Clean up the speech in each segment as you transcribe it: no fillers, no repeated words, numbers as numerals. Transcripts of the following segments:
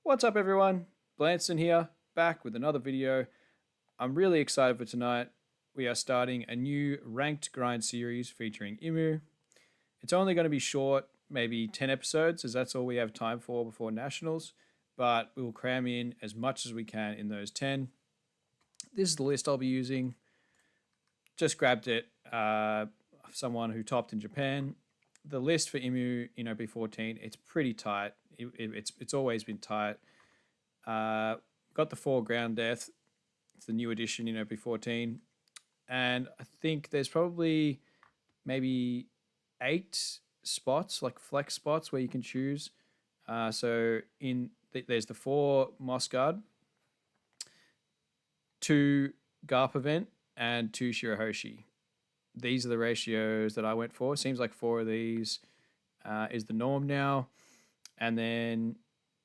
What's up everyone? Blanston here, back with another video. I'm really excited for tonight. We are starting a new ranked grind series featuring Imu. It's only going to be short, maybe 10 episodes, as that's all we have time for before Nationals, but we'll cram in as much as we can in those 10. This is the list I'll be using. Just grabbed it, someone who topped in Japan. The list for Imu in OP14, it's pretty tight. It's always been tight. Got the 4 ground death. It's the new edition in OP14. And I think there's probably maybe 8 spots, like flex spots, where you can choose. There's the 4 Moss Guard, 2 Garp event, and 2 Shirahoshi. These are the ratios that I went for. Seems like 4 of these is the norm now. And then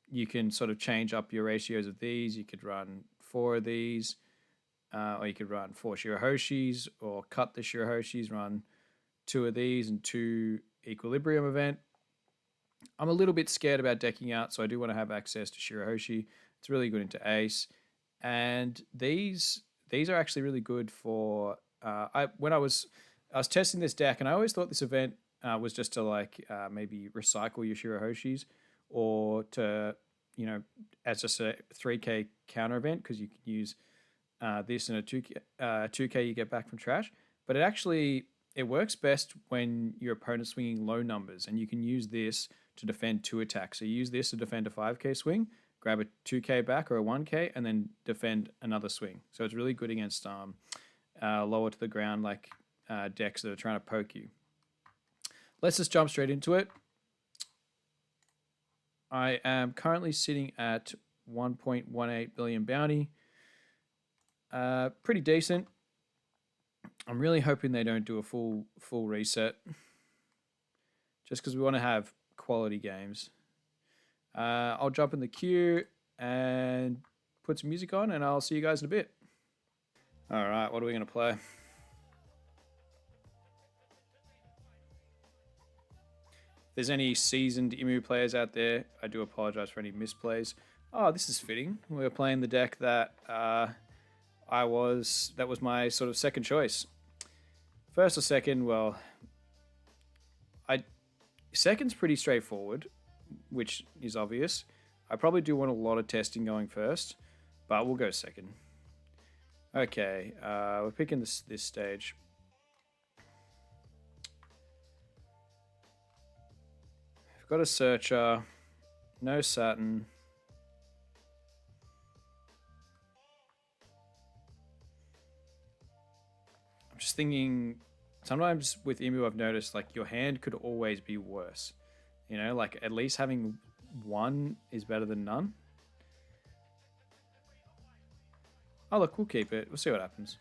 you can sort of change up your ratios of these. You could run 4 of these, or you could run 4 Shirahoshis, or cut the Shirahoshis, run 2 of these and 2 Equilibrium event. I'm a little bit scared about decking out, so I do want to have access to Shirahoshi. It's really good into Ace. And these are actually really good for... When I was testing this deck, and I always thought this event was just to maybe recycle your Shirahoshis, or to, as just a 3k counter event, because you can use this in a 2k you get back from trash. But it works best when your opponent's swinging low numbers, and you can use this to defend 2 attacks. So you use this to defend a 5k swing, grab a 2k back or a 1k, and then defend another swing. So it's really good against lower to the ground decks that are trying to poke you. Let's just jump straight into it. I am currently sitting at 1.18 billion bounty. Pretty decent. I'm really hoping they don't do a full reset, just because we want to have quality games. I'll jump in the queue and put some music on, and I'll see you guys in a bit. All right, what are we going to play? If there's any seasoned Imu players out there, I do apologize for any misplays. Oh, this is fitting. We're playing the deck that that was my sort of second choice. First or second, well, second's pretty straightforward, which is obvious. I probably do want a lot of testing going first, but we'll go second. Okay, we're picking this stage. We've got a Searcher, no Saturn. I'm just thinking, sometimes with Imu I've noticed your hand could always be worse. At least having 1 is better than none. Oh look, we'll keep it. We'll see what happens.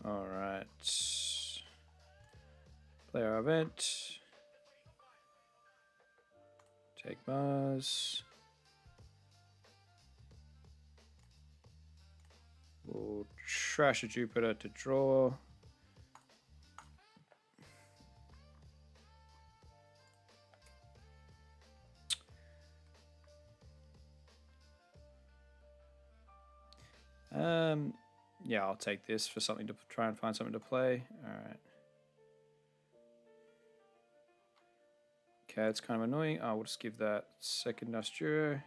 Alright. Play our event. Take Mars. We'll trash a Jupiter to draw. Yeah, I'll take this for something to try and find something to play. All right. Okay, it's kind of annoying. We'll just give that second Nosturo.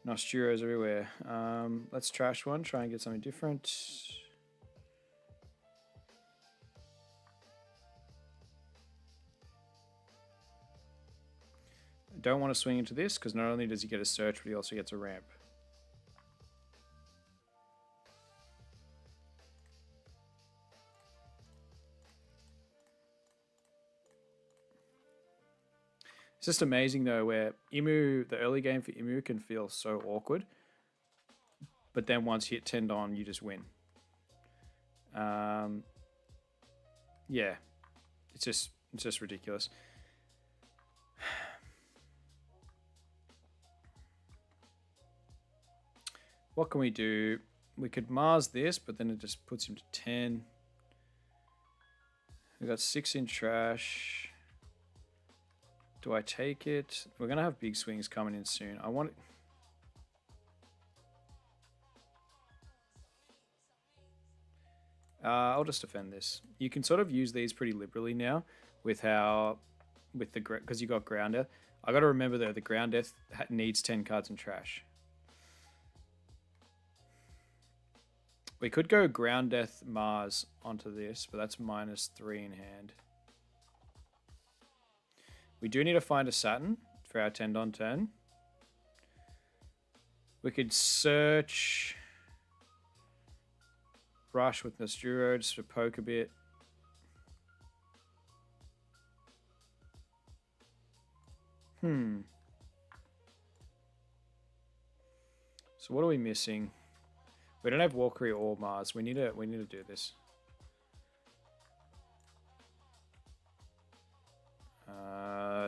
Nosturos everywhere. Let's trash one, try and get something different. I don't want to swing into this, because not only does he get a search, but he also gets a ramp. It's just amazing though, where Imu, the early game for Imu can feel so awkward, but then once you hit 10 on, you just win. Yeah, it's just ridiculous. What can we do? We could Mars this, but then it just puts him to 10. We got 6 in trash. Do I take it? We're going to have big swings coming in soon. I want it. I'll just defend this. You can sort of use these pretty liberally now with how, with the, because you got Grounder. I got to remember though, the Ground Death needs 10 cards in trash. We could go Ground Death Mars onto this, but that's -3 in hand. We do need to find a Saturn for our 10 on turn. We could search Rush with Nosturo just to poke a bit. So what are we missing? We don't have Valkyrie or Mars. We need to do this.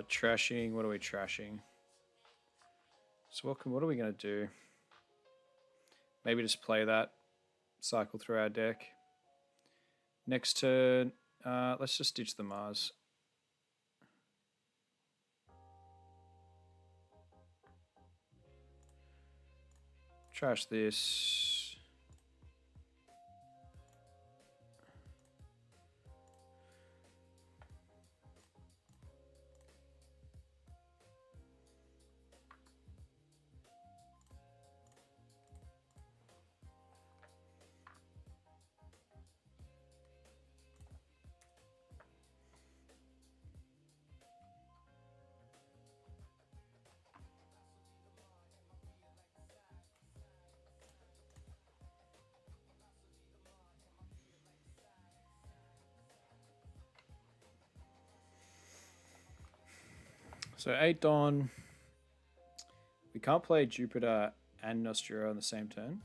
Trashing. What are we trashing? So what are we gonna do? Maybe just play that. Cycle through our deck. Next turn, let's just ditch the Mars. Trash this. So 8 Dawn. We can't play Jupiter and Nostro on the same turn.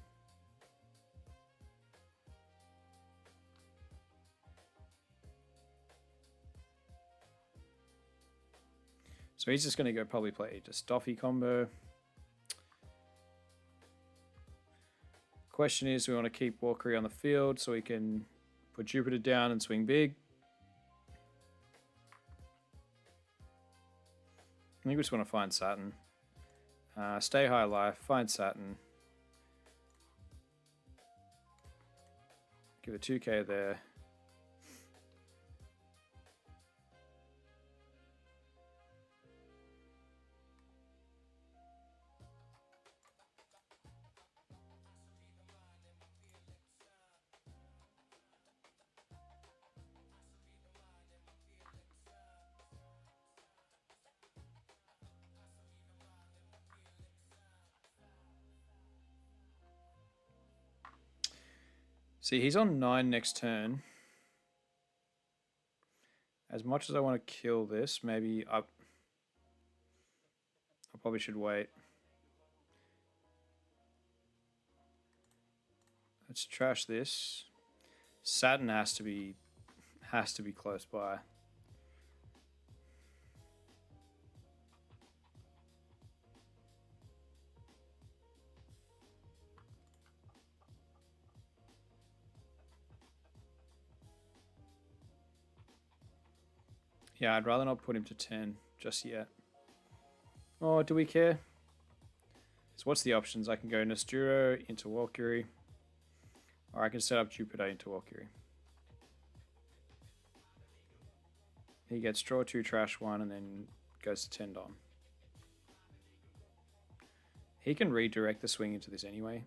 So he's just going to go probably play just Doffy combo. Question is, we want to keep Valkyrie on the field so we can put Jupiter down and swing big. I think we just want to find Saturn. Stay high life, find Saturn. Give a 2k there. See, he's on 9 next turn. As much as I want to kill this, maybe I probably should wait. Let's trash this. Saturn has to be close by. Yeah, I'd rather not put him to 10 just yet. Oh, do we care? So what's the options? I can go Nosturo into Valkyrie, or I can set up Jupiter into Valkyrie. He gets draw 2, trash 1, and then goes to 10 Dom. He can redirect the swing into this anyway.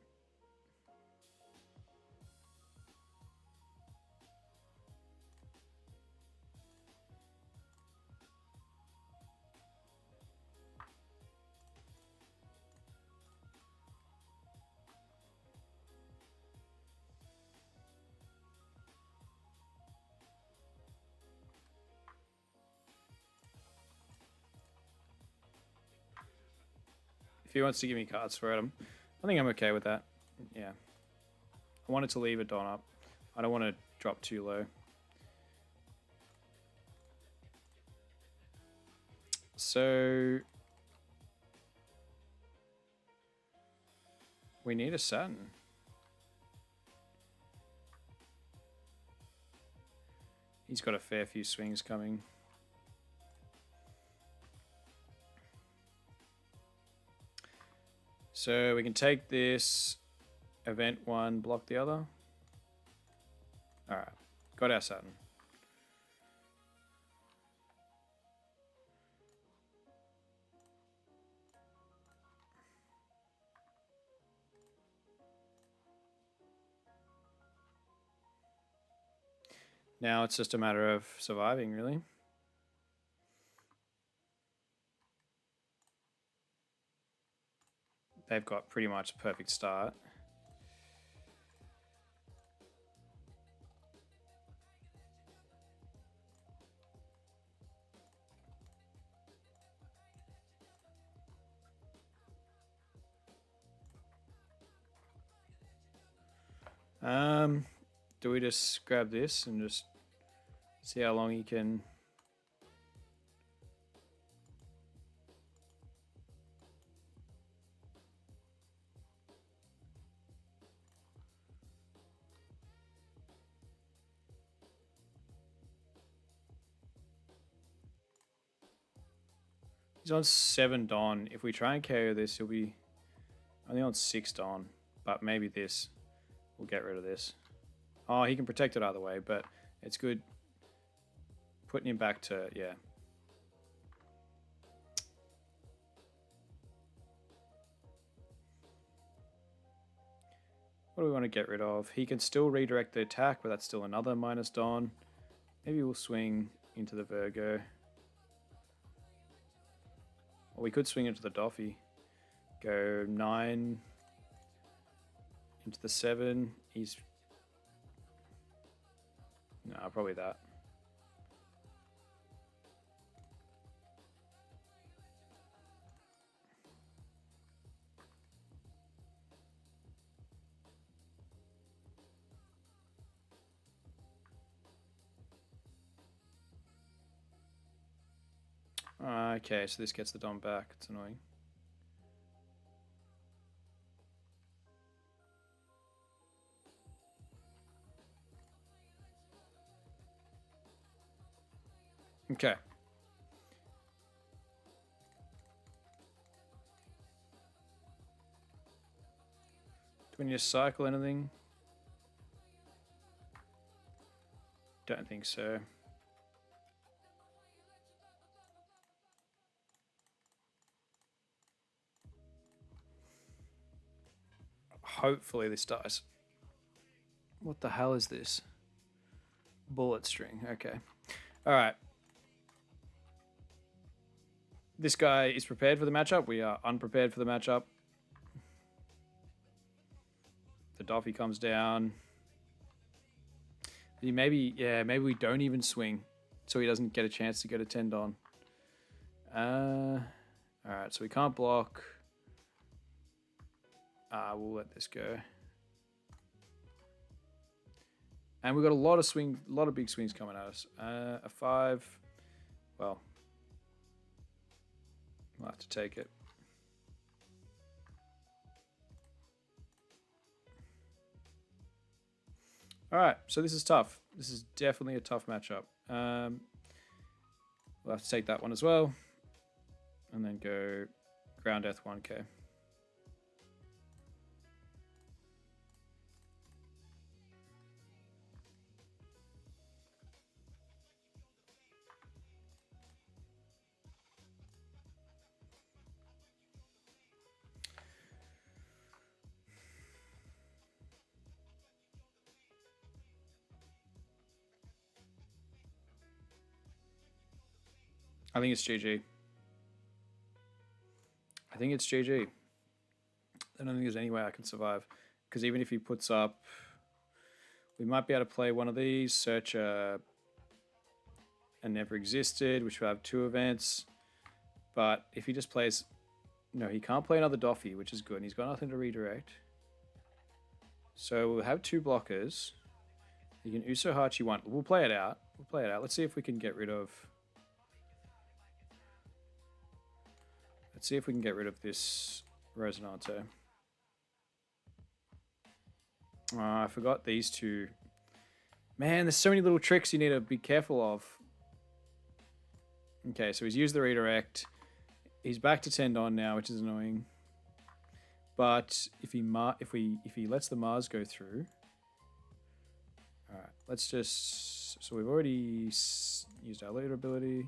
If he wants to give me cards for it, I think I'm okay with that. Yeah. I wanted to leave a Don up. I don't want to drop too low. So we need a Saturn. He's got a fair few swings coming. So we can take this event one, block the other. All right, got our Saturn. Now it's just a matter of surviving, really. They've got pretty much a perfect start. Do we just grab this and just see how long he can... He's on 7 Don. If we try and KO this, he'll be only on 6 Don. But maybe this. We'll get rid of this. Oh, he can protect it either way, but it's good putting him back to, yeah. What do we want to get rid of? He can still redirect the attack, but that's still another minus Don. Maybe we'll swing into the Virgo. Or we could swing into the Doffy. Go 9 into the 7. He's... No, probably that. Okay, so this gets the Dom back. It's annoying. Okay. Do we need to cycle anything? Don't think so. Hopefully this dies. What the hell is this? Bullet string. Okay. All right. This guy is prepared for the matchup. We are unprepared for the matchup. The Doffy comes down. Maybe we don't even swing, so he doesn't get a chance to get a 10 Don. All right, so we can't block. We'll let this go. And we've got a lot of big swings coming at us. A 5. Well, we'll have to take it. All right, so this is tough. This is definitely a tough matchup. We'll have to take that one as well. And then go ground death 1k. I think it's GG. I think it's GG. I don't think there's any way I can survive. Because even if he puts up... We might be able to play one of these. Search a Never Existed, which will have 2 events. But if he just plays... No, he can't play another Doffy, which is good. And he's got nothing to redirect. So we'll have 2 blockers. He can Uso Hachi 1. We'll play it out. We'll play it out. Let's see if we can get rid of... Let's see if we can get rid of this Resonante. I forgot these 2 Man, there's so many little tricks you need to be careful of. Okay, so he's used the redirect. He's back to 10 on now, which is annoying. But if he lets the Mars go through, all right. Let's just. So we've already used our leader ability.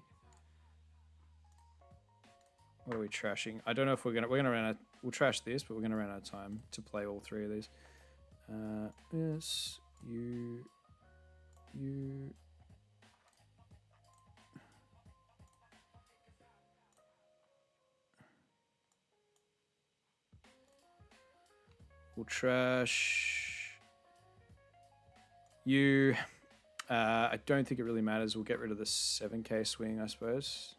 What are we trashing? I don't know if we're gonna run out. We'll trash this, but we're gonna run out of time to play all three of these. Yes, you. We'll trash you. I don't think it really matters. We'll get rid of the 7k swing, I suppose.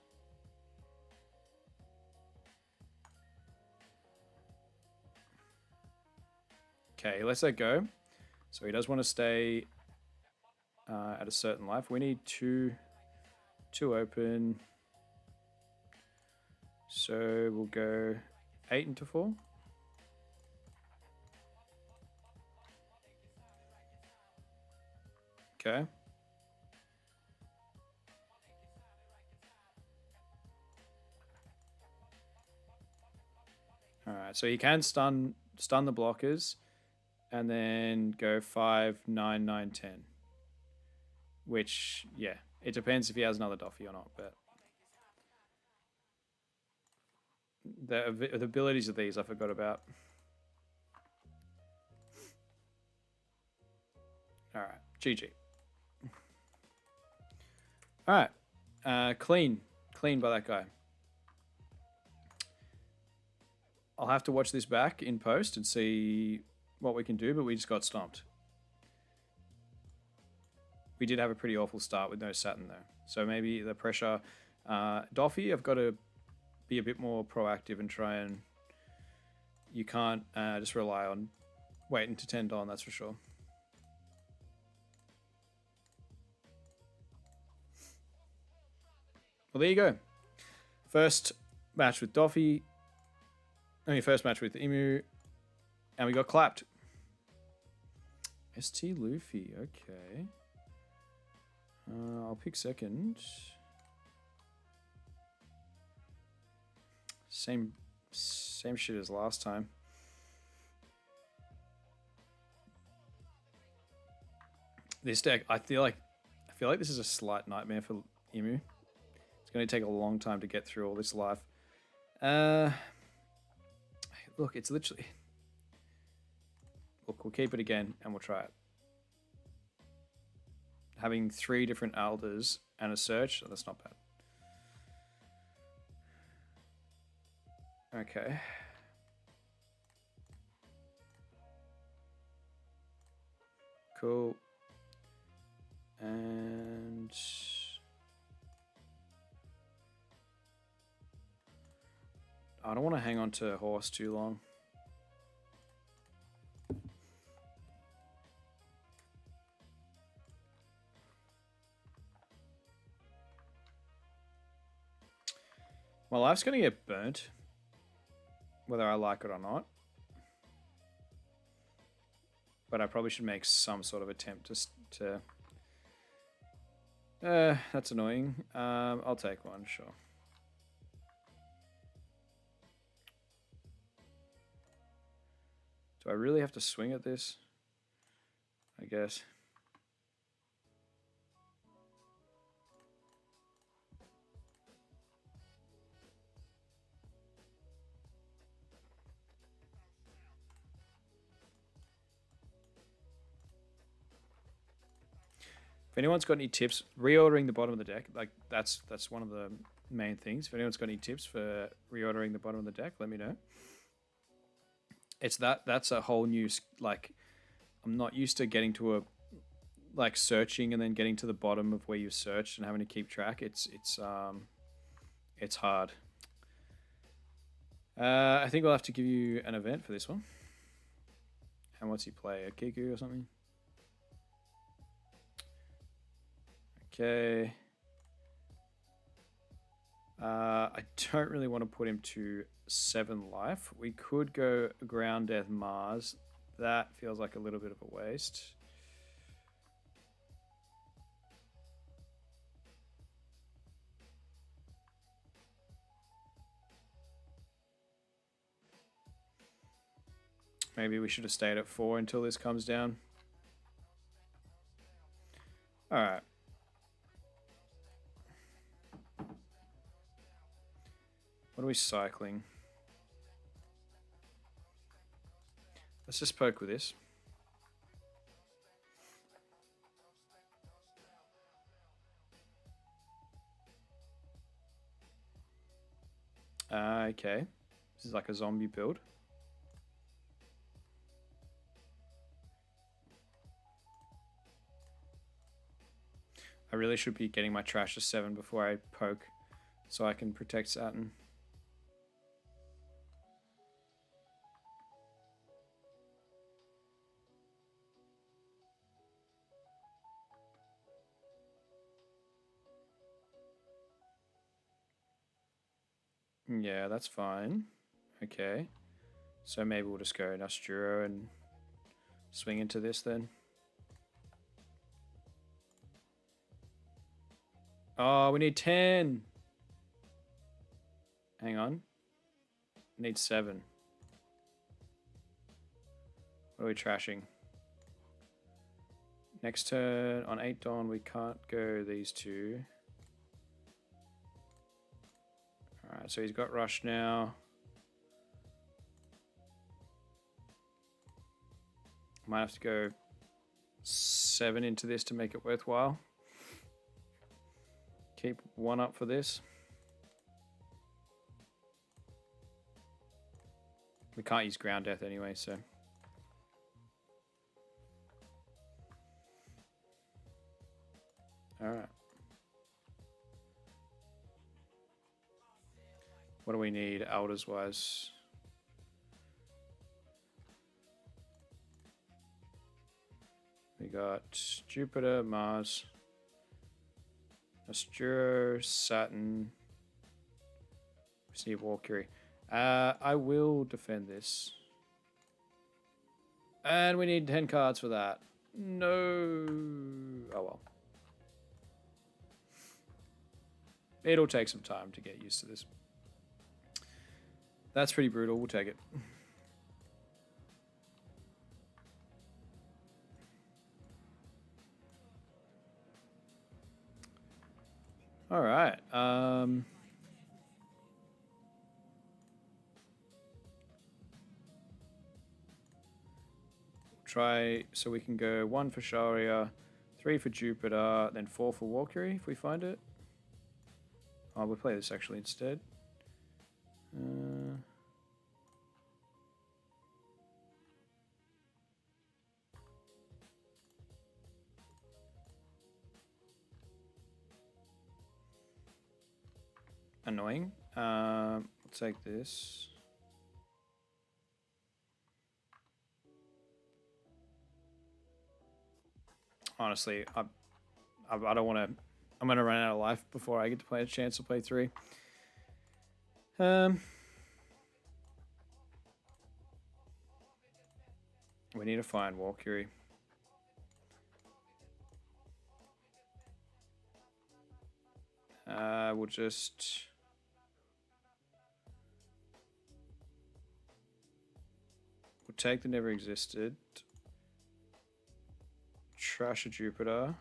Okay, let's let go. So he does want to stay at a certain life. We need two open. So we'll go 8 into 4. Okay. All right, so he can stun the blockers, and then go 5, 9, 9, 10. Which, yeah, it depends if he has another Doffy or not, but the abilities of these I forgot about. All right, GG. All right, clean by that guy. I'll have to watch this back in post and see what we can do, but we just got stomped. We did have a pretty awful start with no Saturn, though. So maybe the pressure... Doffy, I've got to be a bit more proactive and try and... You can't just rely on waiting to 10 on, that's for sure. Well, there you go. First match with Doffy. First match with Emu. And we got clapped. ST Luffy, okay. I'll pick second. Same shit as last time. This deck, I feel like this is a slight nightmare for Emu. It's going to take a long time to get through all this life. Look, it's literally... Look, we'll keep it again and we'll try it. Having 3 different Alders and a search, that's not bad. Okay. Cool. And... I don't want to hang on to horse too long. My life's going to get burnt, whether I like it or not. But I probably should make some sort of attempt to that's annoying. I'll take one, sure. Do I really have to swing at this? I guess. If anyone's got any tips, reordering the bottom of the deck, like that's one of the main things. If anyone's got any tips for reordering the bottom of the deck, let me know. That's a whole new, like, I'm not used to getting to like searching and then getting to the bottom of where you searched and having to keep track. It's hard. I think we'll have to give you an event for this one. And what's he play? A Kiku or something? Okay. I don't really want to put him to 7 life. We could go Ground Death Mars. That feels like a little bit of a waste. Maybe we should have stayed at 4 until this comes down. All right. What are we cycling? Let's just poke with this. Okay. This is like a zombie build. I really should be getting my trash to 7 before I poke so I can protect Saturn. Yeah, that's fine. Okay. So maybe we'll just go Nosturo and swing into this then. Oh, we need 10. Hang on. We need 7. What are we trashing? Next turn on 8 Dawn, we can't go these two. Alright, so he's got Rush now. Might have to go 7 into this to make it worthwhile. Keep 1 up for this. We can't use Ground Death anyway, so. Alright. What do we need elders wise? We got Jupiter, Mars, Astro, Saturn. We just need Valkyrie. I will defend this. And we need 10 cards for that. No. Oh well. It'll take some time to get used to this. That's pretty brutal. We'll take it. All right. Try so we can go 1 for Sharia, 3 for Jupiter, then 4 for Valkyrie if we find it. Oh, we'll play this actually instead. Annoying. We'll take this. Honestly, I don't want to. I'm going to run out of life before I get to play a chance to play 3. We need to find Valkyrie. We'll just. We'll take the Never Existed. Trash a Jupiter.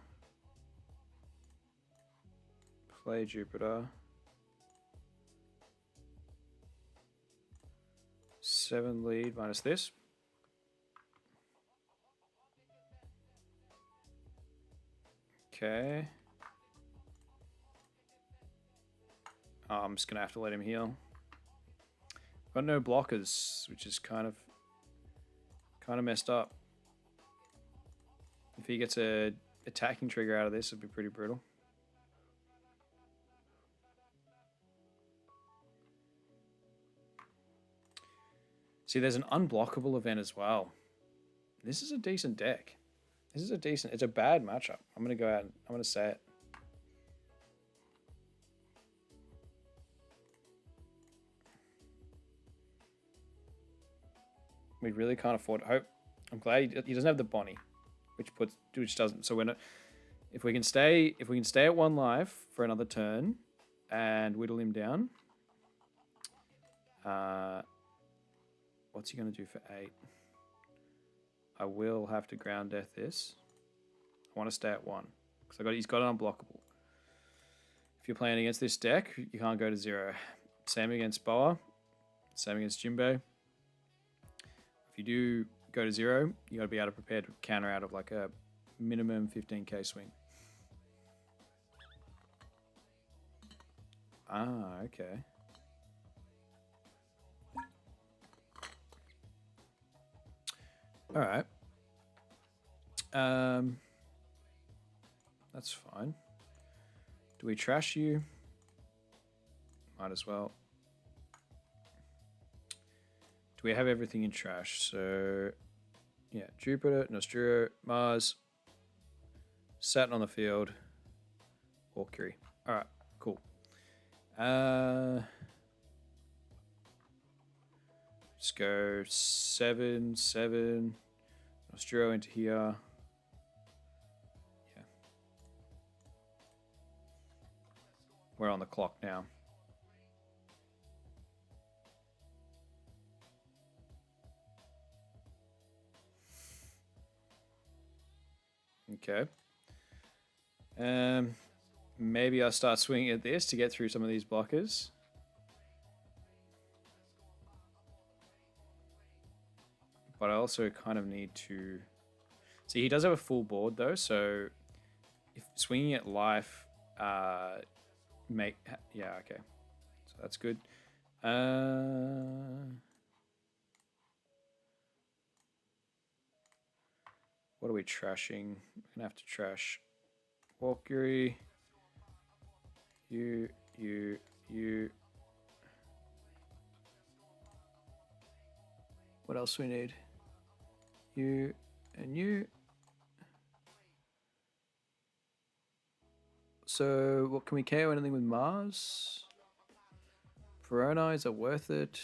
Play Jupiter. 7 lead minus this. Okay. Oh, I'm just gonna have to let him heal. Got no blockers, which is kind of messed up. If he gets a attacking trigger out of this, it'd be pretty brutal. See, there's an unblockable event as well. This is a decent deck. It's a bad matchup. I'm going to go out and I'm going to say it. We really can't afford hope. I'm glad he doesn't have the Bonnie, which doesn't. So we're not, if we can stay at 1 life for another turn and whittle him down. What's he going to do for 8? I will have to ground death this. I want to stay at 1 because he's got an unblockable. If you're playing against this deck, you can't go to 0. Same against Boa. Same against Jimbo. If you do go to 0, you got to be able to prepare to counter out of like a minimum 15k swing. Ah, okay. All right. That's fine. Do we trash you? Might as well. Do we have everything in trash? So, yeah, Jupiter, Nostrio, Mars, Saturn on the field, Valkyrie. All right, cool. Let's go 7, 7. Nostrio into here. Yeah. We're on the clock now. Okay. Maybe I'll start swinging at this to get through some of these blockers. But I also kind of need to... See, he does have a full board though, so if swinging at life, yeah, okay. So that's good. What are we trashing? We're gonna have to trash Valkyrie. You. What else we need? You and you. So what can we KO anything with Mars? Verona, is it worth it?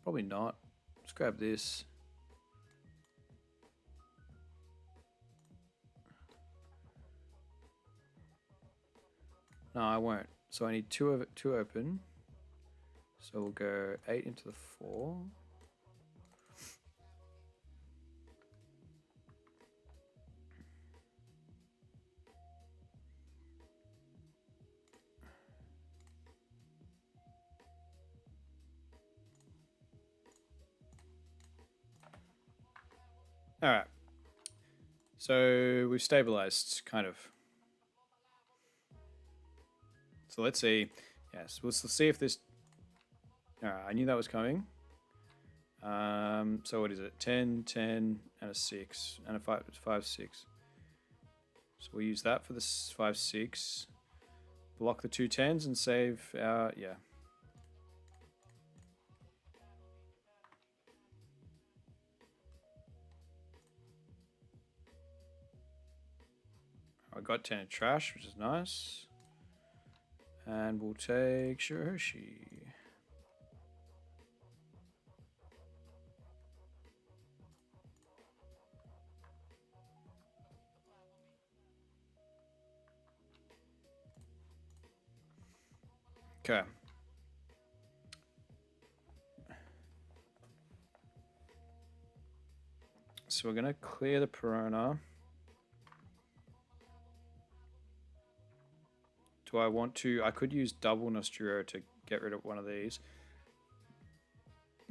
Probably not. Let's grab this. No, I won't. So I need two open. So we'll go 8 into the 4. All right. So we've stabilized, kind of. So let's see. Yes, we'll see if this... All right, I knew that was coming. So what is it? 10, 10, and a 6, and a 5, 5, 6. So we'll use that for the 5, 6. Block the 2 10s and save our... Yeah. I got 10 in trash, which is nice. And we'll take Shiroshi. Okay. So we're going to clear the Piranha. Do I want to... I could use double Nostrio to get rid of one of these.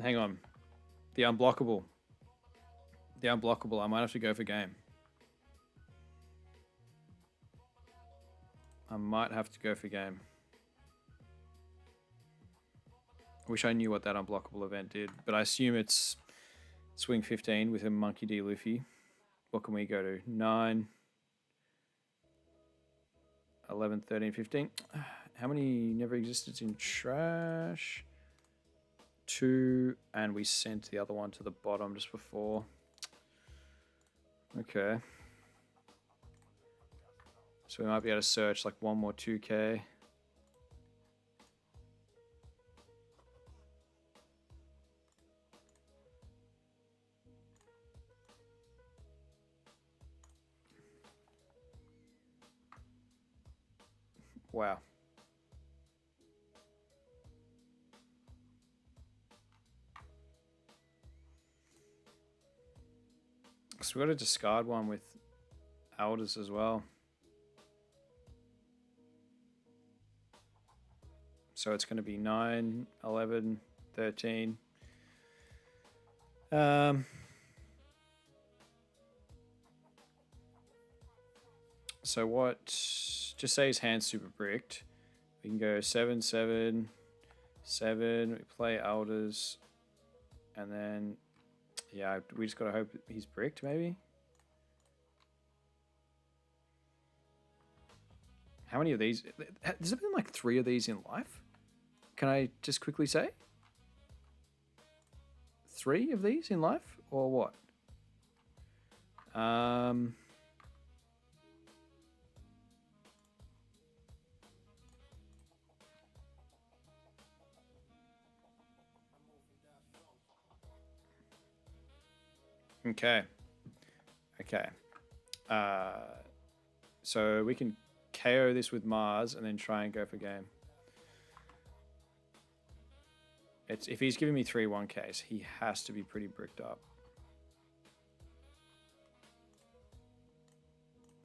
Hang on. The unblockable. The unblockable. I might have to go for game. I might have to go for game. I wish I knew what that unblockable event did, but I assume it's swing 15 with a Monkey D Luffy. What can we go to? 9, 11, 13, 15. How many never existed in trash? 2, and we sent the other one to the bottom just before. Okay. So we might be able to search like one more 2K. Wow. Because we've got to discard one with Elders as well. So it's going to be 9, 11, 13. So what? Just say his hand's super bricked. We can go 7, 7, 7. We play Elders. And then, yeah, we just got to hope he's bricked, maybe. How many of these? There's been like 3 of these in life. Can I just quickly say? 3 of these in life? Or what? Okay. Okay. So we can KO this with Mars and then try and go for game. If he's giving me 3 1Ks, he has to be pretty bricked up.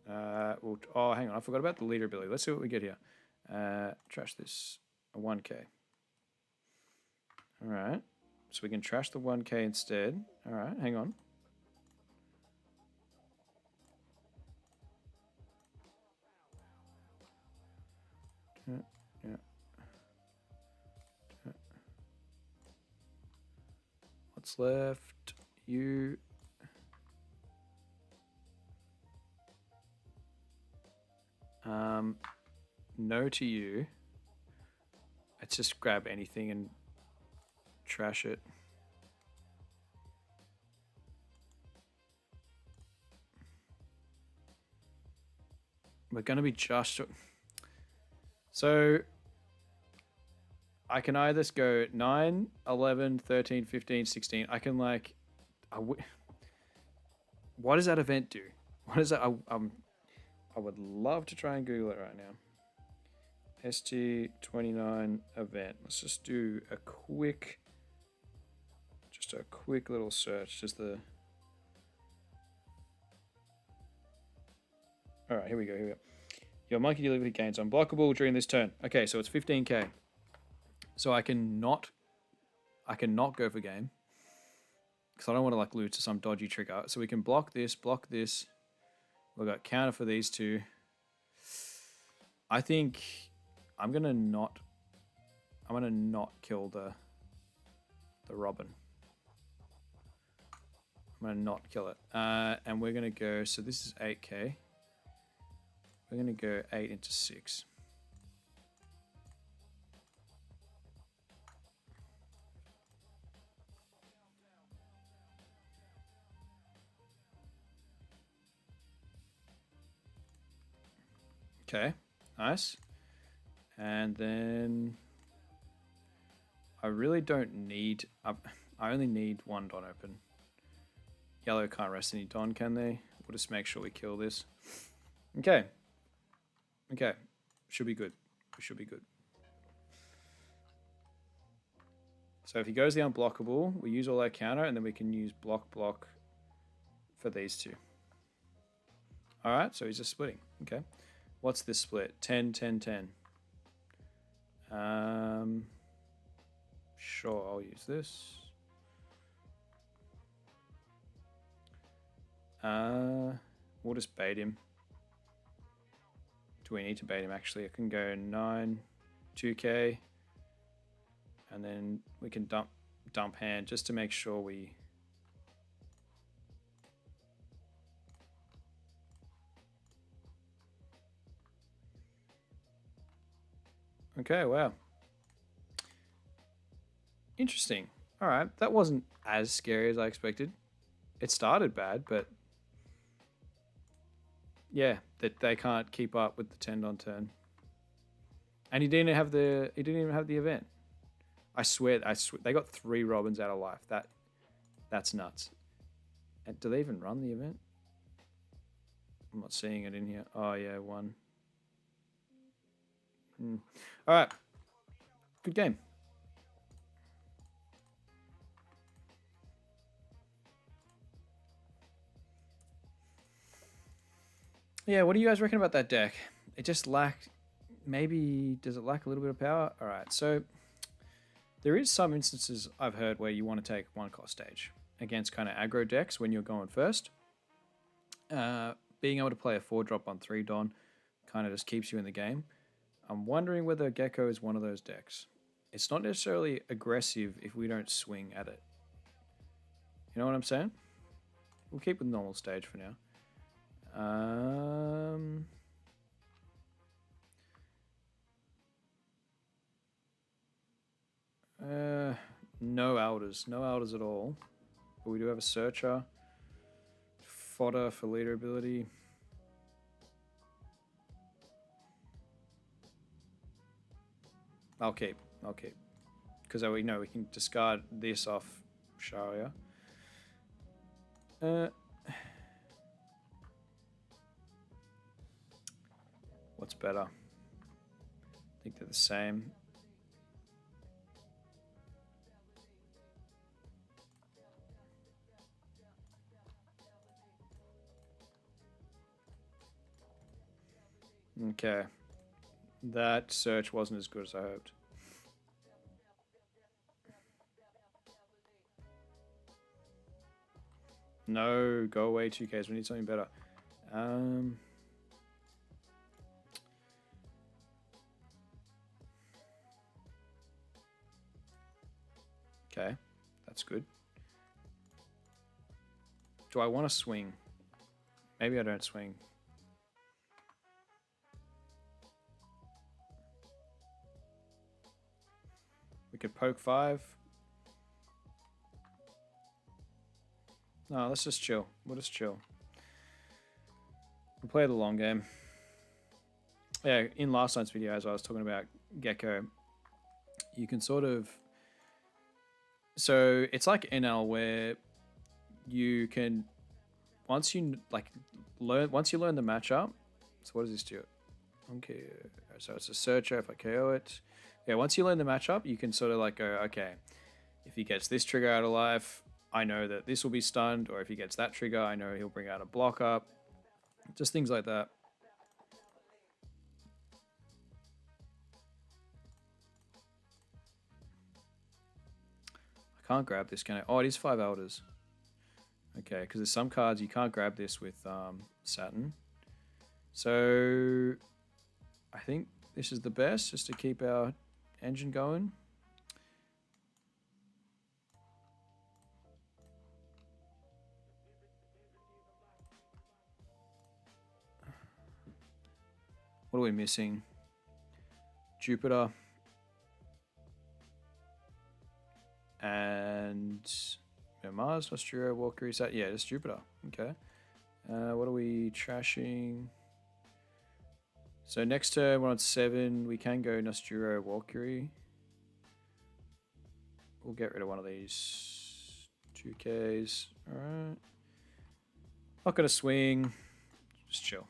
Oh, hang on. I forgot about the leader ability. Let's see what we get here. Trash this. A 1K. All right. So we can trash the 1K instead. All right. Hang on. Yeah. What's left? You. No to you. Let's just grab anything and trash it. We're going to be just... So I can either go 9, 11, 13, 15, 16. I can like... What does that event do? What is that? I would love to try and Google it right now. ST29 event. Let's just do a quick little search. Just the... All right, here we go. Your monkey delivery gains unblockable during this turn. Okay, so it's 15k. So I cannot go for game because I don't want to like lose to some dodgy trigger. So we can block this. We've got counter for these 2. I think I'm gonna not kill the Robin. I'm gonna not kill it. And we're gonna go. So this is 8k. We're going to go 8 into 6. Okay, nice. And then I really don't need... I only need 1 Don open. Yellow can't rest any Don, can they? We'll just make sure we kill this. Okay. Okay, should be good. We should be good. So if he goes the unblockable, we use all our counter, and then we can use block for these 2. All right, so he's just splitting. Okay, what's this split? 10, 10, 10. Sure, I'll use this. We'll just bait him. Do we need to bait him? Actually, I can go 9, 2k, and then we can dump hand just to make sure we... Okay, wow. Interesting. All right, that wasn't as scary as I expected. It started bad, but yeah, that they can't keep up with the 10 on turn. And he didn't even have the event. I swear they got 3 Robins out of life. That's nuts. And do they even run the event? I'm not seeing it in here. Oh yeah, 1. All right. Good game. Yeah, what do you guys reckon about that deck? It just lacked. Maybe does it lack a little bit of power? All right, so there is some instances I've heard where you want to take one cost stage against kind of aggro decks when you're going first. Being able to play a 4-drop on 3 Don kind of just keeps you in the game. I'm wondering whether Gecko is one of those decks. It's not necessarily aggressive if we don't swing at it. You know what I'm saying? We'll keep with normal stage for now. No elders. No elders at all. But we do have a searcher. Fodder for leader ability. I'll keep. Because we know we can discard this off Sharia. What's better? I think they're the same. Okay. That search wasn't as good as I hoped. No, go away 2Ks. We need something better. Okay, that's good. Do I want to swing? Maybe I don't swing. We could poke 5. No, let's just chill. We'll just chill. We'll play the long game. Yeah, in last night's video, as I was talking about Gecko, you can sort of... So it's like NL where you can... Once you learn the matchup... So what does this do? Okay, so it's a searcher if I KO it. Yeah, once you learn the matchup, you can sort of like go, okay, if he gets this trigger out of life, I know that this will be stunned, or if he gets that trigger, I know he'll bring out a block up. Just things like that. I can't grab this, can I? Oh, it is 5 elders. Okay, because there's some cards you can't grab this with Saturn. So I think this is the best, just to keep our engine going. What are we missing? Jupiter. And Mars, Nostrio, Walker, is that? Yeah, it's Jupiter. Okay. What are we trashing? So next turn we're on 7. We can go Nostrio, Walker. We'll get rid of one of these 2Ks. Alright. Not gonna swing. Just chill.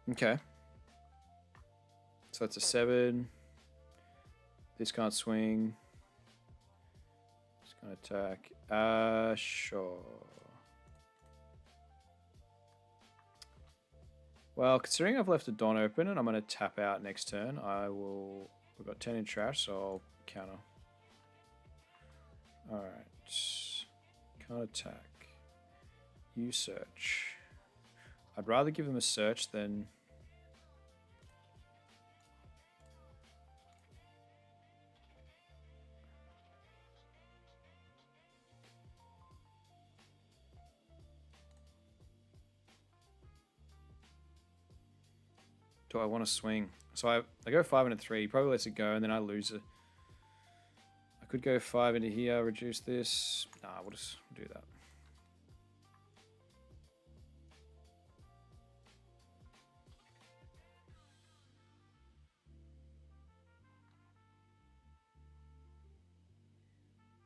Okay. So that's a 7. This can't swing. It's gonna attack. Sure. Well, considering I've left a Dawn open and I'm gonna tap out next turn, we've got 10 in trash, so I'll counter. Alright. Can't attack. You search. I'd rather give them a search than... Do I want to swing? So I go 5 into 3. He probably lets it go, and then I lose it. I could go 5 into here, reduce this. Nah, we'll just do that.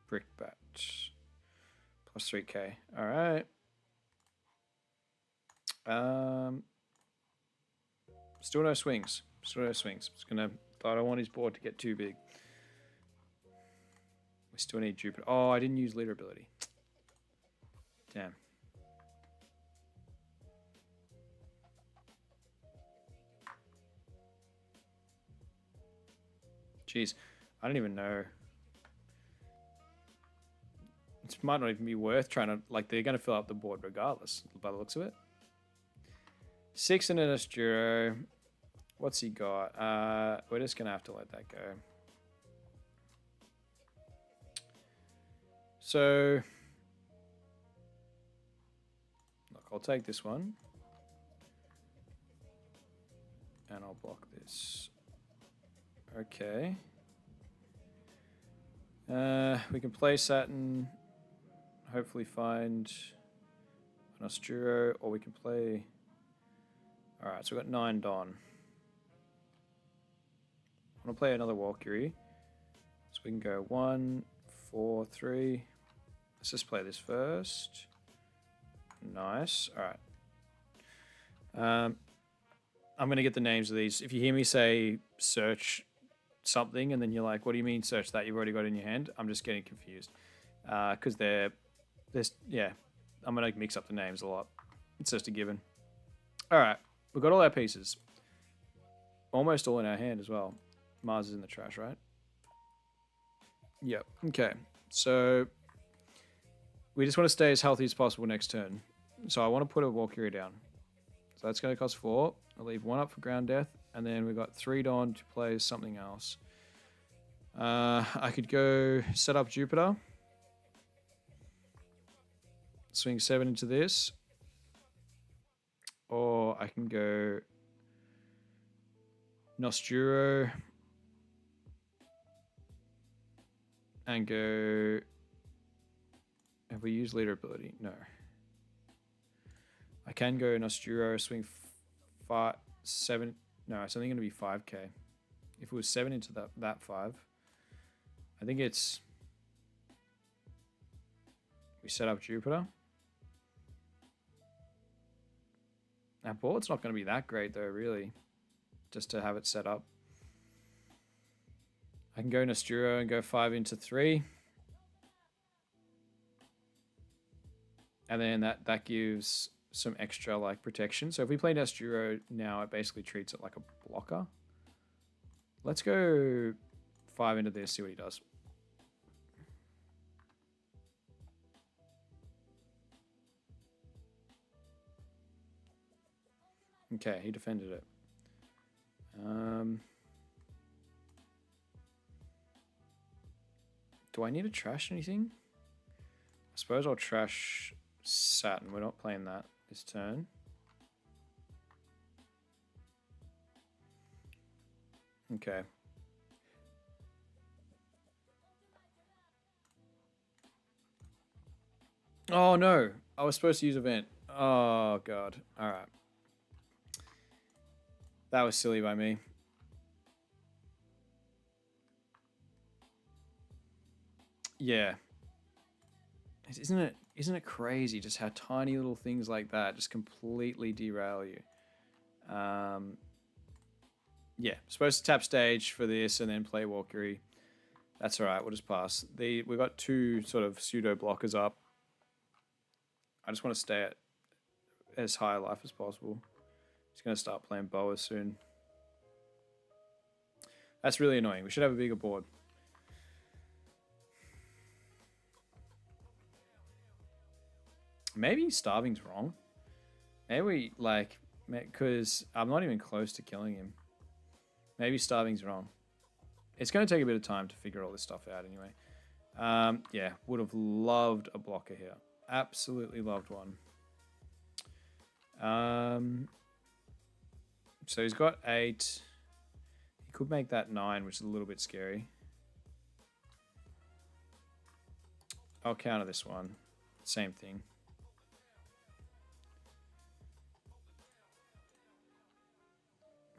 Brickbat. Plus 3k. Alright. Still no swings. Still no swings. I don't want his board to get too big. We still need Jupiter. Oh, I didn't use leader ability. Damn. Jeez, I don't even know. It might not even be worth trying to, like, they're going to fill up the board regardless, by the looks of it. 6 and an Asturo. What's he got? We're just going to have to let that go. So, look, I'll take this one. And I'll block this. Okay. We can play Saturn. Hopefully find an Asturo, or we can play... Alright, so we've got 9 Don. I want to play another Valkyrie. So we can go 1, 4, 3. Let's just play this first. Nice. Alright. I'm going to get the names of these. If you hear me say search something and then you're like, what do you mean search that? You've already got it in your hand. I'm just getting confused. Because yeah, I'm going to mix up the names a lot. It's just a given. Alright. We've got all our pieces. Almost all in our hand as well. Mars is in the trash, right? Yep. Okay. So we just want to stay as healthy as possible next turn. So I want to put a Valkyrie down. So that's going to cost 4. I'll leave 1 up for ground death. And then we've got 3 Dawn to play something else. I could go set up Jupiter. Swing 7 into this. Or I can go Nosturo and go... Have we used leader ability? No. I can go Nosturo, swing 5, 7... No, it's only going to be 5k. If it was 7 into that 5, I think it's... We set up Jupiter. Our board's not going to be that great though, really. Just to have it set up. I can go Nosturo and go 5 into 3. And then that gives some extra like protection. So if we play Nosturo now, it basically treats it like a blocker. Let's go 5 into this, see what he does. Okay, he defended it. Do I need to trash anything? I suppose I'll trash Saturn. We're not playing that this turn. Okay. Oh no, I was supposed to use event. Oh god. Alright. That was silly by me. Yeah. Isn't it crazy just how tiny little things like that just completely derail you? Yeah, supposed to tap stage for this and then play Valkyrie. That's all right, we'll just pass. We've got 2 sort of pseudo blockers up. I just want to stay at as high a life as possible. He's going to start playing Boa soon. That's really annoying. We should have a bigger board. Maybe starving's wrong. Maybe like, because I'm not even close to killing him. Maybe starving's wrong. It's going to take a bit of time to figure all this stuff out anyway. Yeah, would have loved a blocker here. Absolutely loved one. So he's got 8. He could make that 9, which is a little bit scary. I'll counter this one. Same thing.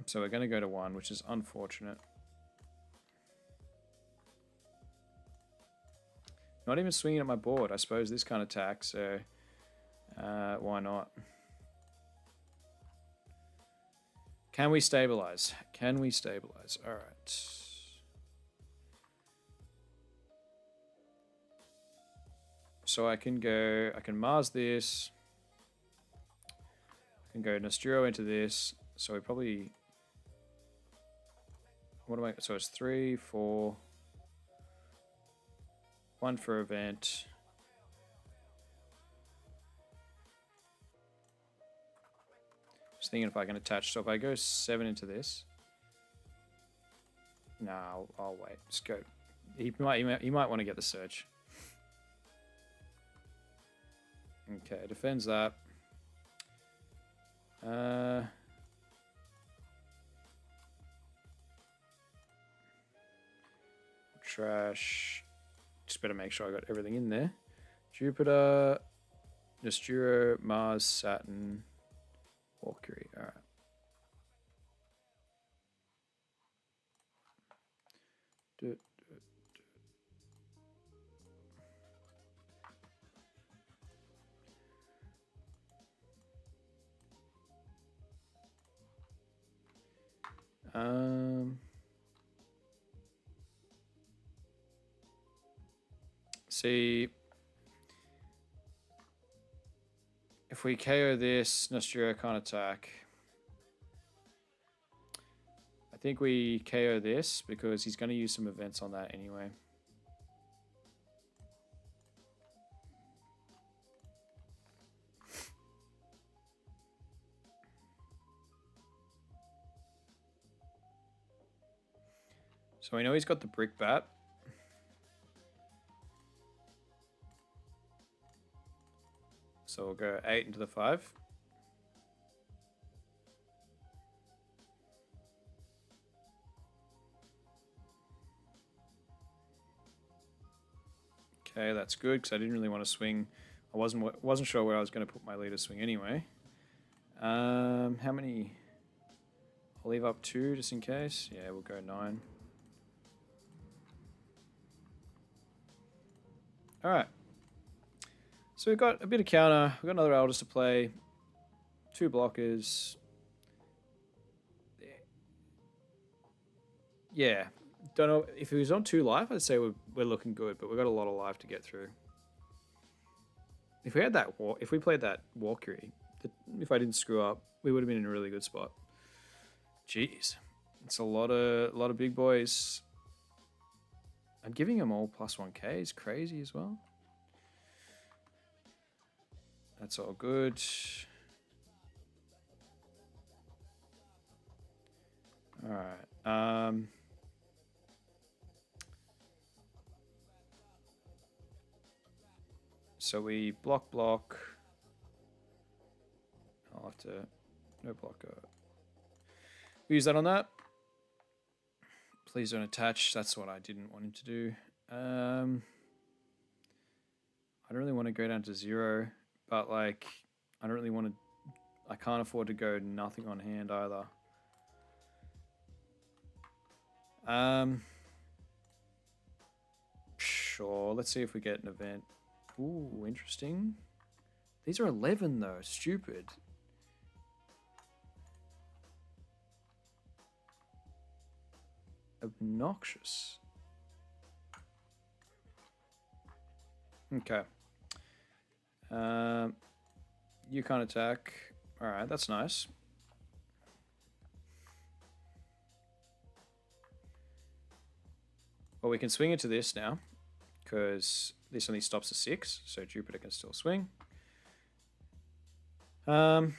So we're going to go to 1, which is unfortunate. Not even swinging at my board. I suppose this kind of attack, so why not? Can we stabilize? Can we stabilize? All right. So I can Mars this. I can go Nosturo into this. So we probably, so it's 3, 4, 1 for event. Just thinking if I can attach. So if I go 7 into this. No, I'll wait. Just go. He might want to get the search. Okay, defends that. Trash. Just better make sure I got everything in there. Jupiter, Nosturo, Mars, Saturn, Mercury. All right. See, if we KO this, Nosturo can't attack. I think we KO this because he's going to use some events on that anyway. So we know he's got the brick bat. So we'll go 8 into the 5. Okay, that's good because I didn't really want to swing. I wasn't sure where I was going to put my leader swing anyway. How many? I'll leave up 2 just in case. Yeah, we'll go 9. All right. So we've got a bit of counter. We've got another Eldest to play. 2 blockers. Yeah. Don't know if he was on 2 life. I'd say we're looking good, but we've got a lot of life to get through. If we had that, if we played that Valkyrie, if I didn't screw up, we would have been in a really good spot. Jeez, it's a lot of big boys. I'm giving them all +1k is crazy as well. That's all good. All right. So we block. I'll have to no blocker. We use that on that. Please don't attach. That's what I didn't want him to do. I don't really want to go down to 0, but like I don't really want to. I can't afford to go nothing on hand either. Sure. Let's see if we get an event. Ooh, interesting. These are 11 though. Stupid. Obnoxious. Okay. You can't attack. All right, that's nice. Well, we can swing into this now because this only stops at 6, so Jupiter can still swing. We're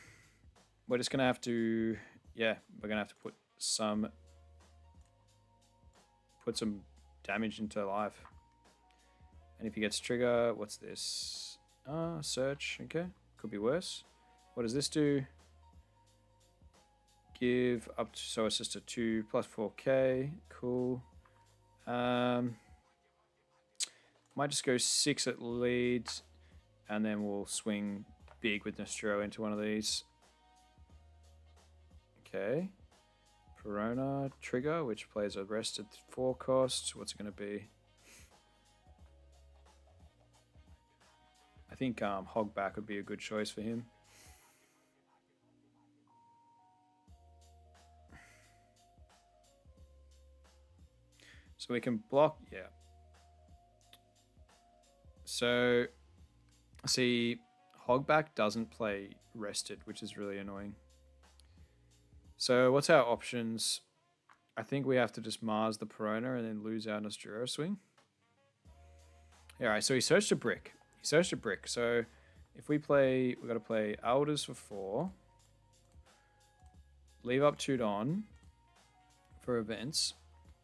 just gonna have to, yeah, we're gonna have to put some damage into life. And if he gets trigger, what's this? Search. Okay, could be worse. What does this do? Give up to, so it's just a 2 + 4k. Cool. Might just go 6 at lead, and then we'll swing big with Nostro into one of these. Okay. Perona trigger, which plays a rest at 4 cost. What's it going to be? I think Hog back would be a good choice for him. So we can block, yeah. So, see, Hogback doesn't play rested, which is really annoying. So what's our options? I think we have to just Mars the Perona and then lose our Nosturo swing. Yeah, all right, so he searched a brick. He searched a brick. So if we play, we've got to play Alders for 4. Leave up Tudon for events.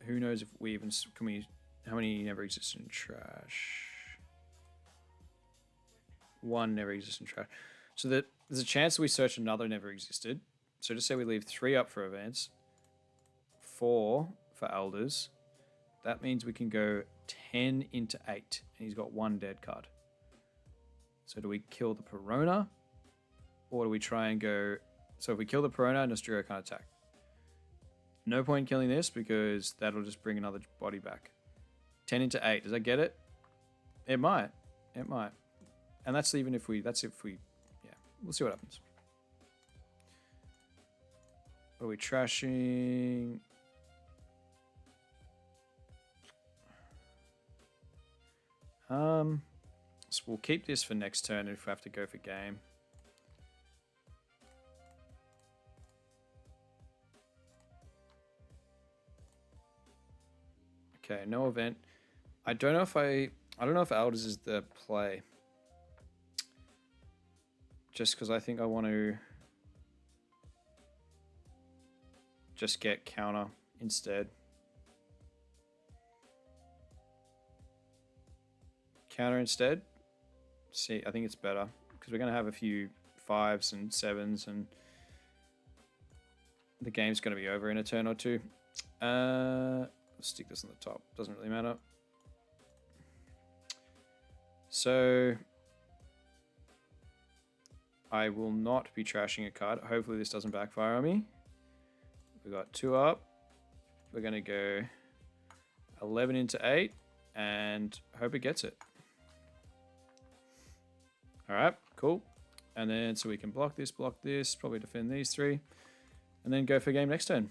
Who knows if we even, can we, how many never existent trash? 1 never existent trash. So that there's a chance that we search another never existed. So just say we leave 3 up for events, 4 for elders. That means we can go 10 into 8, and he's got 1 dead card. So do we kill the Perona, or do we try and go? So if we kill the Perona, Nosturo can't attack. No point in killing this because that'll just bring another body back. 10 into 8. Does that get it? It might. It might. And that's even if we. That's if we. Yeah, we'll see what happens. What are we trashing? So we'll keep this for next turn if we have to go for game. Okay, no event. I don't know if Elders is the play. Just because I think I want to just get counter instead. Counter instead. See, I think it's better because we're going to have a few 5s and 7s and the game's going to be over in a turn or 2. Let's stick this on the top. Doesn't really matter. So I will not be trashing a card. Hopefully this doesn't backfire on me. We got 2 up. We're going to go 11 into 8 and hope it gets it. All right, cool. And then so we can block this, probably defend these 3, and then go for game next turn.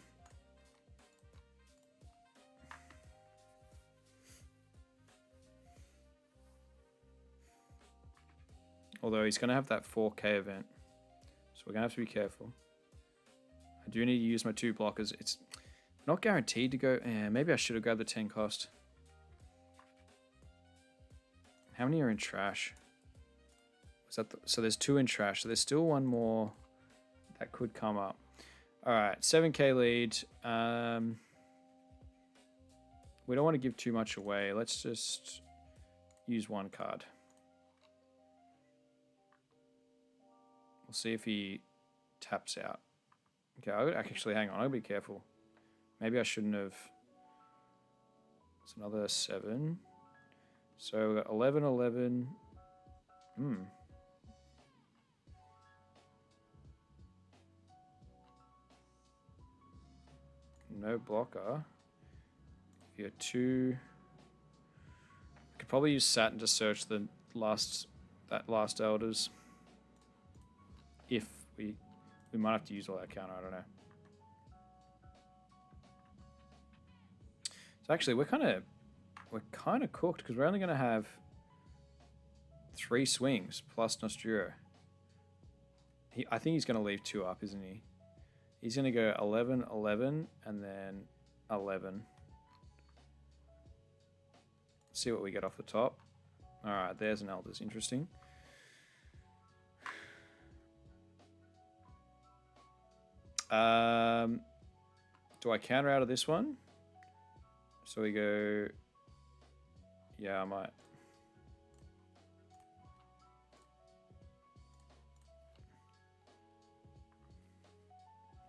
Although he's going to have that 4K event, so we're going to have to be careful. I do need to use my 2 blockers. It's not guaranteed to go. Maybe I should have grabbed the 10 cost. How many are in trash? Was that so there's 2 in trash, so there's still 1 more that could come up. All right, 7K lead. We don't want to give too much away. Let's just use 1 card. We'll see if he taps out. Okay, I'll actually hang on. I'll be careful. Maybe I shouldn't have. It's another 7. So we got 11, 11. No blocker. If you're 2, we could probably use Saturn to search that last elders. If we might have to use all that counter. I don't know. So actually, we're kind of cooked because we're only going to have 3 swings plus Nosturo. I think he's going to leave 2 up, isn't he? He's going to go 11, 11, and then 11. See what we get off the top. All right, there's an Elders. Interesting. Do I counter out of this one? So we go... Yeah, I might.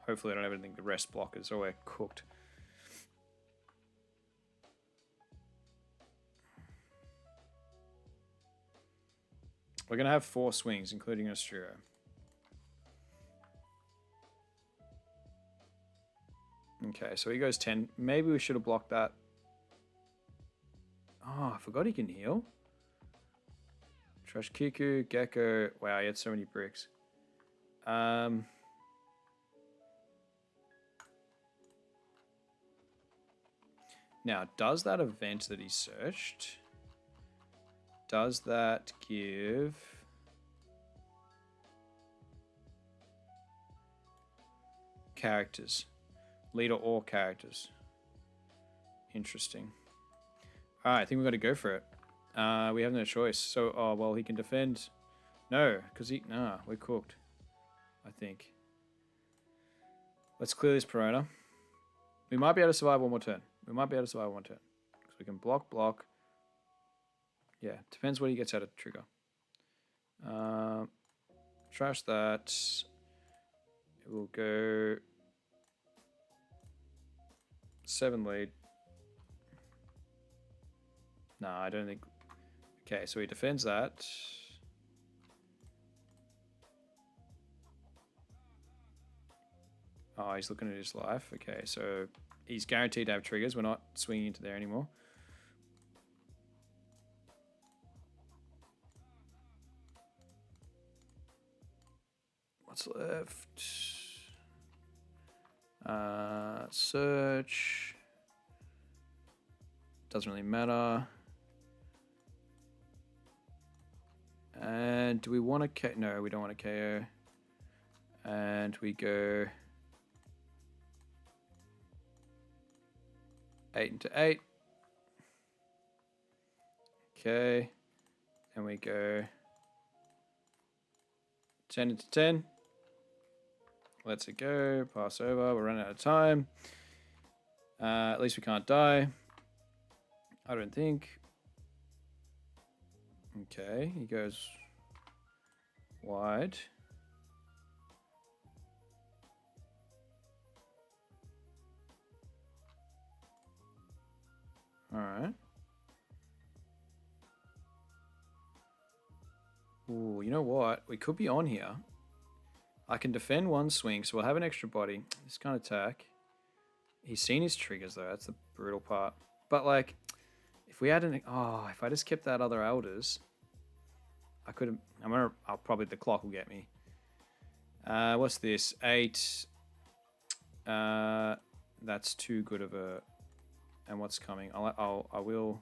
Hopefully I don't have anything to rest blockers, or we're cooked. We're going to have 4 swings, including Nosturo. Okay, so he goes 10. Maybe we should have blocked that. Oh, I forgot he can heal. Trash Kiku, Gecko. Wow, he had so many bricks. Now, does that event that he searched, does that give... characters? Leader or characters? Interesting. Alright, I think we've got to go for it. We have no choice. So, oh, well, he can defend. No, because he... Nah, we're cooked. I think. Let's clear this Perona. We might be able to survive one more turn. We might be able to survive one turn. Because we can block. Yeah, depends what he gets out of trigger. Trash that. It will go 7 lead. No, I don't think... Okay, so he defends that. Oh, he's looking at his life. Okay, so he's guaranteed to have triggers. We're not swinging into there anymore. What's left? Search. Doesn't really matter. And do we want to KO? No, we don't want to KO. And we go 8 into 8. Okay. And we go 10 into 10. Let's it go. Pass over. We're running out of time. At least we can't die. I don't think. Okay. He goes wide. Alright. Ooh, you know what? We could be on here. I can defend one swing, so we'll have an extra body. This can't attack. He's seen his triggers, though. That's the brutal part. But, like, if we had an... Oh, if I just kept that other elders, I could have... I'll probably... The clock will get me. What's this? 8. That's too good of a... And what's coming? I will...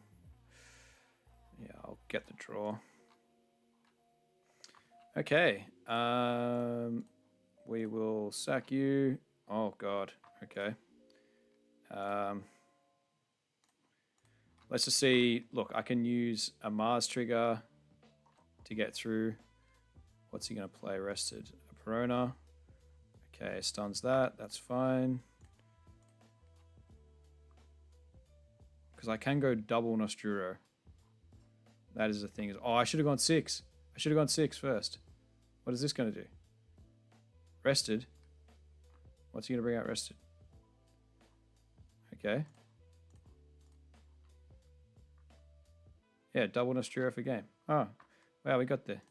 Yeah, I'll get the draw. Okay. We will sack you. Oh, God. Okay. Let's just see. Look, I can use a Mars trigger to get through. What's he going to play? Rested. A Perona. Okay, stuns that. That's fine. Because I can go double Nosturo. That is the thing. Oh, I should have gone 6. I should have gone 6 first. What is this going to do? Rested. What's he going to bring out rested? Okay. Yeah, double Nosturo for game. Oh, wow, we got there.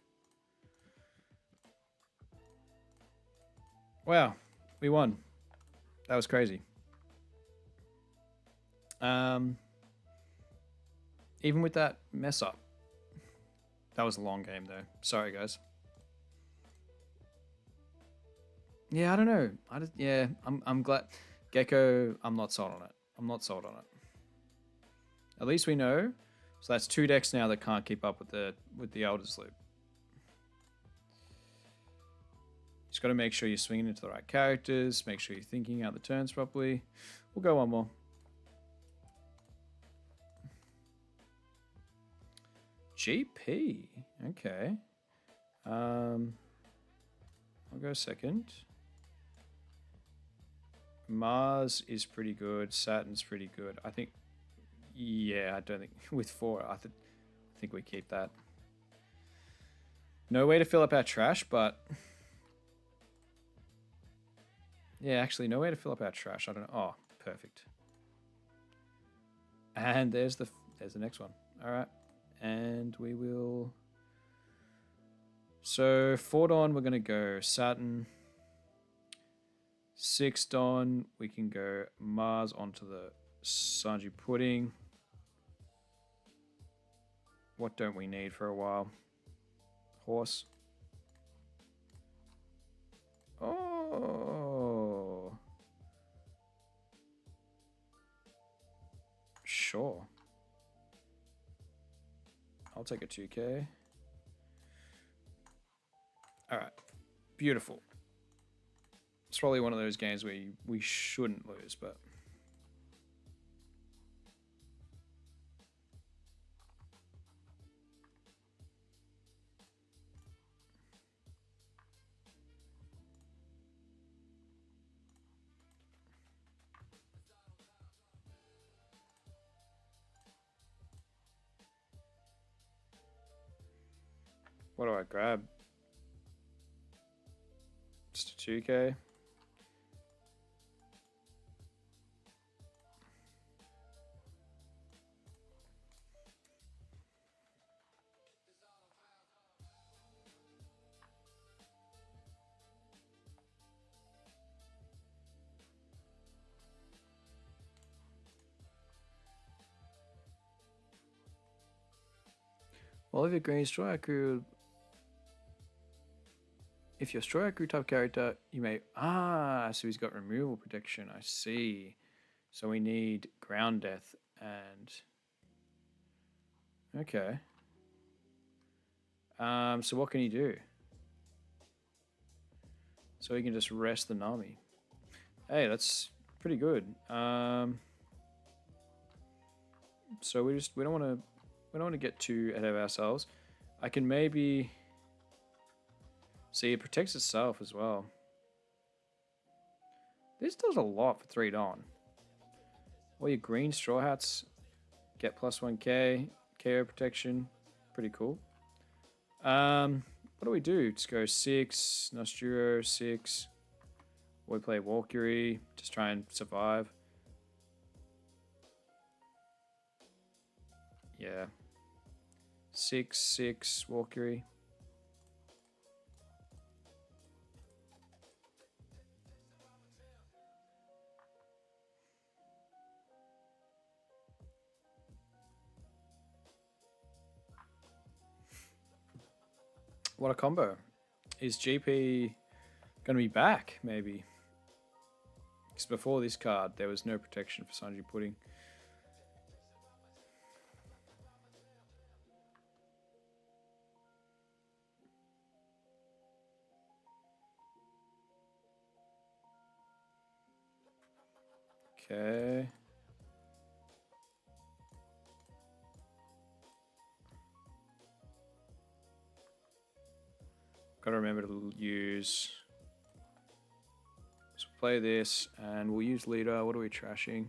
Wow, we won. That was crazy. Even with that mess up. That was a long game, though. Sorry, guys. Yeah, I don't know. I'm glad. Gecko, I'm not sold on it. I'm not sold on it. At least we know. So that's 2 decks now that can't keep up with the Elders loop. Just got to make sure you're swinging into the right characters. Make sure you're thinking out the turns properly. We'll go one more. GP. Okay. I'll go second. Mars is pretty good. Saturn's pretty good. I think... Yeah, I don't think... With 4, I think we keep that. No way to fill up our trash, but... Yeah, actually, no way to fill up our trash. I don't know. Oh, perfect. And there's the next one. All right. And we will... So, 4 Dawn, we're going to go Saturn. 6 Dawn, we can go Mars onto the Sanji Pudding. What don't we need for a while? Horse. Oh. Sure. I'll take a 2K. All right. Beautiful. It's probably one of those games where we shouldn't lose, but... What do I grab? Just a 2K. Well, if you're green striker, if you're striker type character, you may... so he's got removal protection. I see. So we need ground death and... Okay. So what can he do? So he can just rest the Nami. Hey, that's pretty good. So we don't want to get too ahead of ourselves. I can maybe see it protects itself as well. This does a lot for 3 Dawn. All your green straw hats get plus 1k KO protection. Pretty cool. What do we do? Just go 6, Nosturo 6. We play Valkyrie, just try and survive. Yeah. 6 Valkyrie. What a combo. Is GP going to be back, maybe? Because before this card, there was no protection for Sanji Pudding. Okay. Got to remember to use... So play this, and we'll use leader. What are we trashing?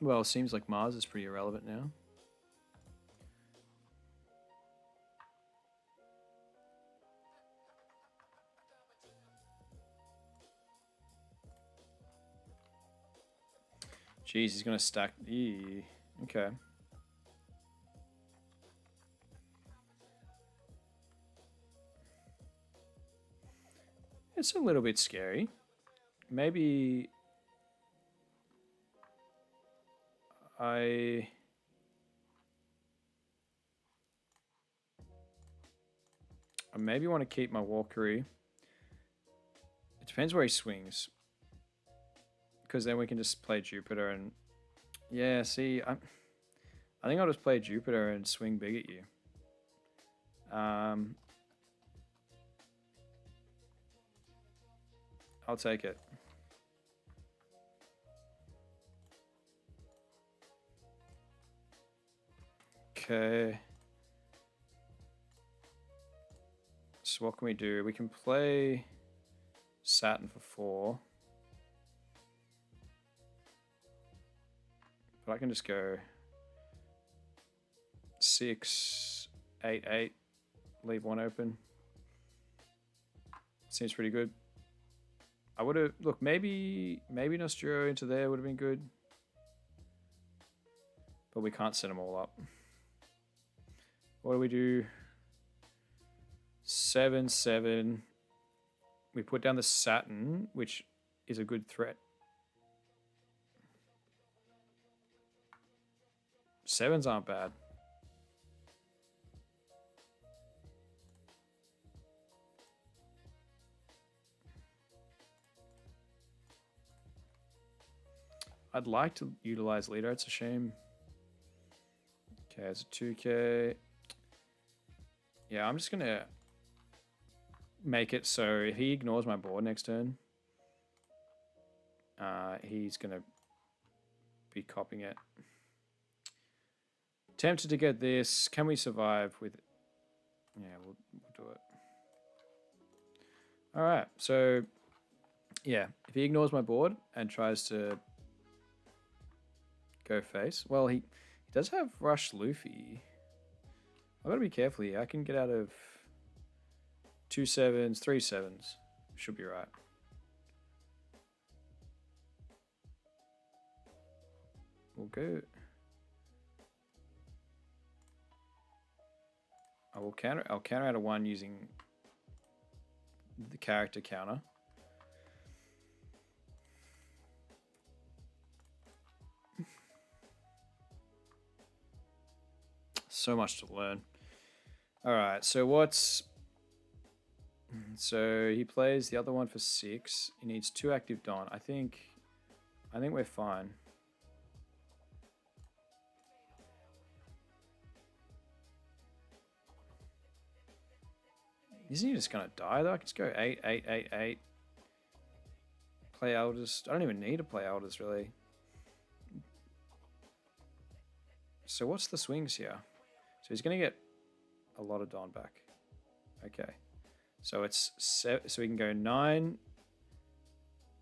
Well, it seems like Mars is pretty irrelevant now. Jeez, he's going to stack... Eee. Okay. It's a little bit scary. Maybe... I maybe want to keep my Valkyrie. It depends where he swings. Because then we can just play Jupiter and... Yeah, see, I think I'll just play Jupiter and swing big at you. I'll take it. Okay. So what can we do? We can play Saturn for 4. But I can just go 6, 8, 8. Leave 1 open. Seems pretty good. I would have... Look, maybe Nosturo into there would have been good. But we can't set them all up. What do we do? 7, 7. We put down the Saturn, which is a good threat. 7s aren't bad. I'd like to utilize leader. It's a shame. Okay, it's a 2k. Yeah, I'm just going to make it so if he ignores my board next turn, he's going to be copying it. Tempted to get this. Can we survive with it? Yeah, we'll do it. All right, so yeah, if he ignores my board and tries to go face, well, he does have Rush Luffy. I've got to be careful here. I can get out of 2 7s, 3 7s. Should be right. We'll go. I'll counter out a 1 using the character counter. So much to learn. All right, so so he plays the other one for 6. He needs 2 active Don. I think we're fine. Isn't he just gonna die though? I can just go 8, 8, 8, 8. Play Elders. I don't even need to play Elders really. So what's the swings here? So he's gonna get a lot of Don back. Okay. So it's so we can go 9,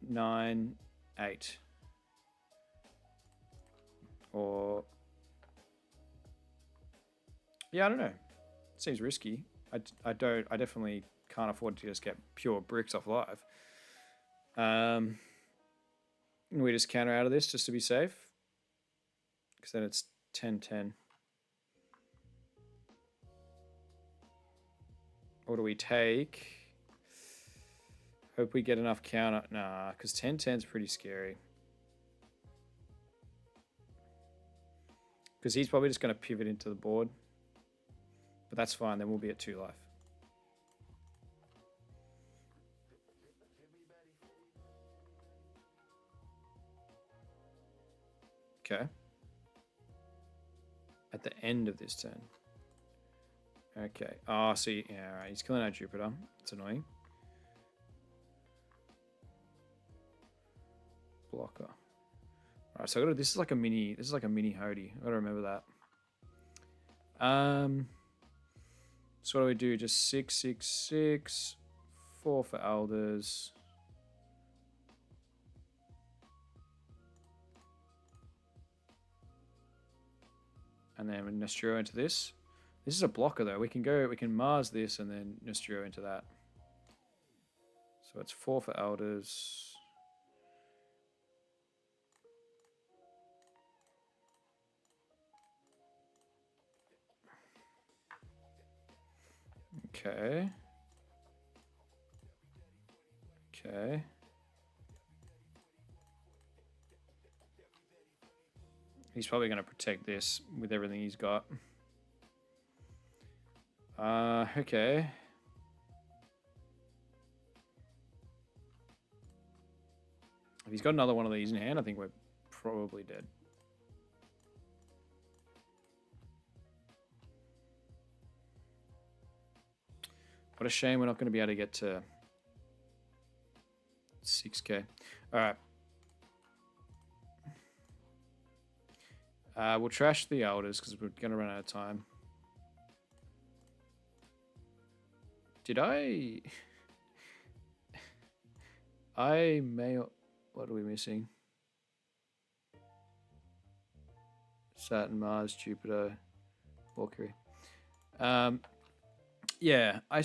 9, 8. Or yeah, I don't know. Seems risky. I definitely can't afford to just get pure bricks off live. We just counter out of this just to be safe. Because then it's 10-10. Or do we take? Hope we get enough counter. Nah, because 10-10 is pretty scary. Because he's probably just going to pivot into the board. But that's fine, then we'll be at 2 life. Okay. At the end of this turn. Okay. Oh, see, yeah, all right. He's killing our Jupiter. It's annoying. Blocker. All right, so I got this is like a mini. This is like a mini Hody. I gotta remember that. So what do we do? Just 6, 6, 6, 4 for Elders. And then Nostrio into this. This is a blocker though. We can Mars this and then Nostrio into that. So it's 4 for Elders. Okay. Okay. He's probably going to protect this with everything he's got. Okay. If he's got another one of these in hand, I think we're probably dead. What a shame we're not going to be able to get to 6k. All right. We'll trash the Elders because we're going to run out of time. Did I... I may... What are we missing? Saturn, Mars, Jupiter, Mercury. Yeah, I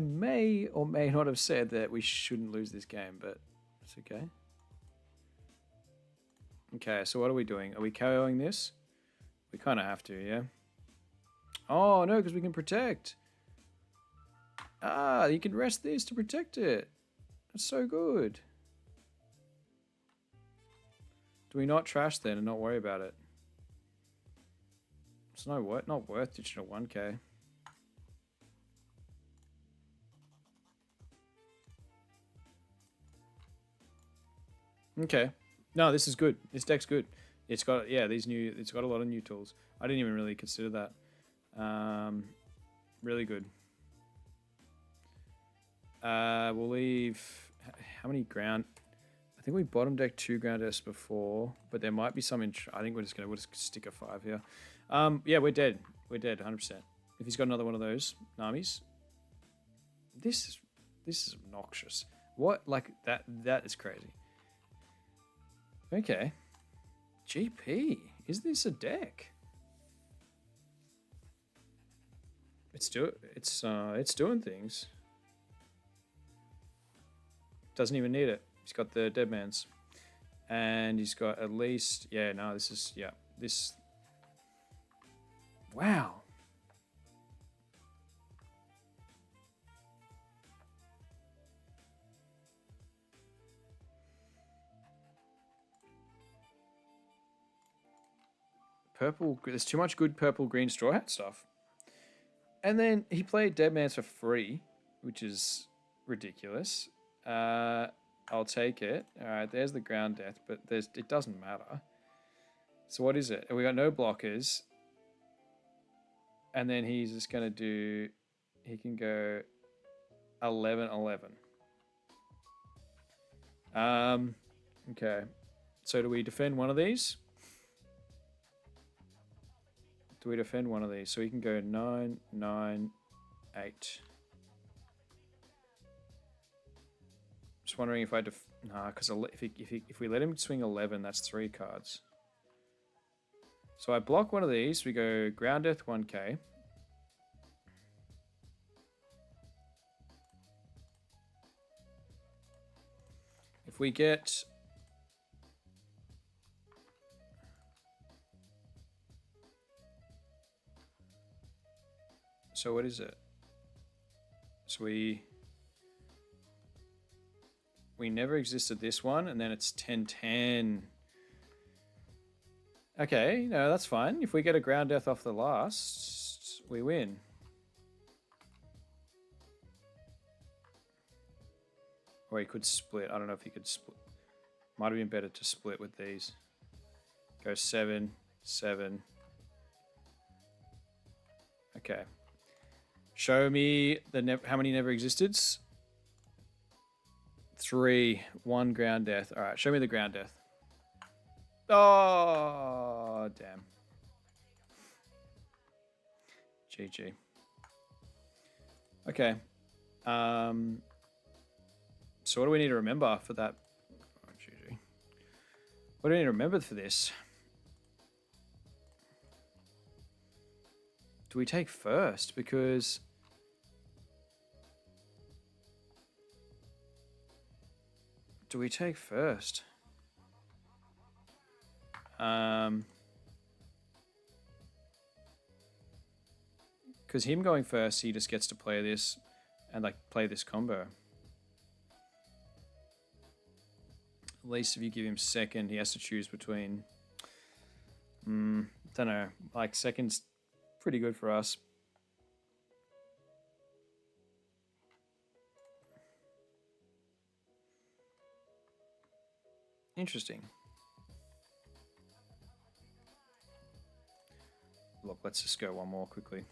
may or may not have said that we shouldn't lose this game, but it's okay. Okay, so what are we doing? Are we KOing this? We kind of have to, yeah? Oh, no, because we can protect. Ah, you can rest this to protect it. That's so good. Do we not trash then and not worry about it? It's not worth ditching a 1k. Okay. No, this is good. This deck's good. It's got it's got a lot of new tools. I didn't even really consider that. Really good. We'll leave how many ground? I think we bottom deck 2 ground deaths before, but there might be some I think we'll just stick a 5 here. Yeah, we're dead. We're dead 100%. If he's got another one of those Namis, this is obnoxious. What, like that is crazy. Okay. GP, is this a deck? It's doing things. Doesn't even need it. He's got the Deadmans. And he's got at least, yeah, no, this is, yeah, this. Wow. Purple, there's too much good purple green straw hat stuff. And then he played Deadmans for free, which is ridiculous. I'll take it. All right, there's the ground death, but it doesn't matter. So what is it? We got no blockers. And then he's just going to do... He can go 11-11. Okay. So do we defend one of these? Do we defend one of these? So he can go 9, 9, 8. Just wondering if I nah, because if we let him swing 11, that's 3 cards. So I block one of these. We go ground death 1k. If we get so what is it? So we never existed this one, and then it's 10-10. Okay, no, that's fine. If we get a ground death off the last, we win. Or he could split. I don't know if he could split. Might have been better to split with these. Go 7, 7. Okay. Show me how many never existed. 3, 1 ground death. All right, show me the ground death. Oh, damn. GG. Okay. So what do we need to remember for that? Oh, GG. What do we need to remember for this? Do we take first? Because... Do we take first? Because him going first, he just gets to play this and like play this combo. At least if you give him second, he has to choose between. Don't know. Like second's pretty good for us. Interesting. Look, let's just go one more quickly.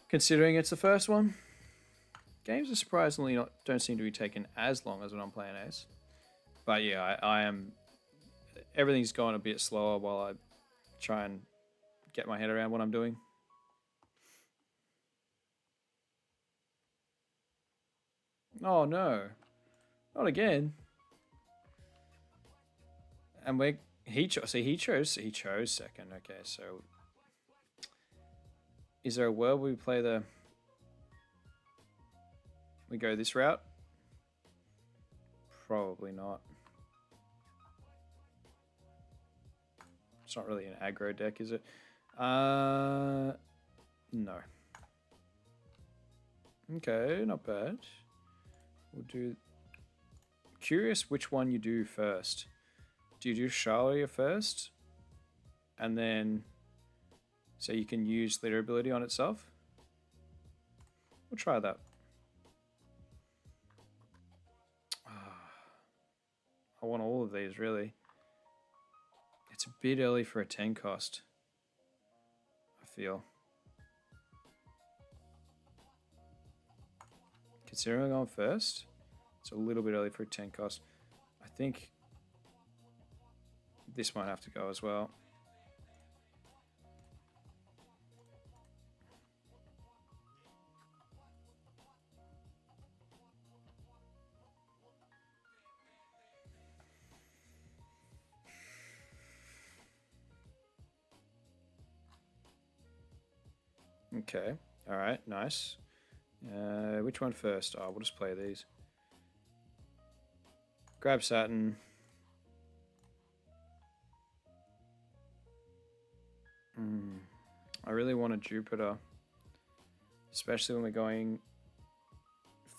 Considering it's the first one, games are surprisingly don't seem to be taking as long as when I'm playing Ace. But yeah, I am. Everything's going a bit slower while I try and get my head around what I'm doing. Oh no, not again. And he chose second. Okay, so is there a world we play we go this route? Probably not. It's not really an aggro deck, is it? No. Okay, not bad. We'll do... Curious which one you do first. Do you do Charlia first? And then... So you can use leader ability on itself? We'll try that. I want all of these, really. It's a bit early for a 10 cost, I feel. Considering going first, it's a little bit early for a 10 cost. I think this might have to go as well. Okay, all right, nice. Which one first? Oh, we'll just play these. Grab Saturn. I really want a Jupiter, especially when we're going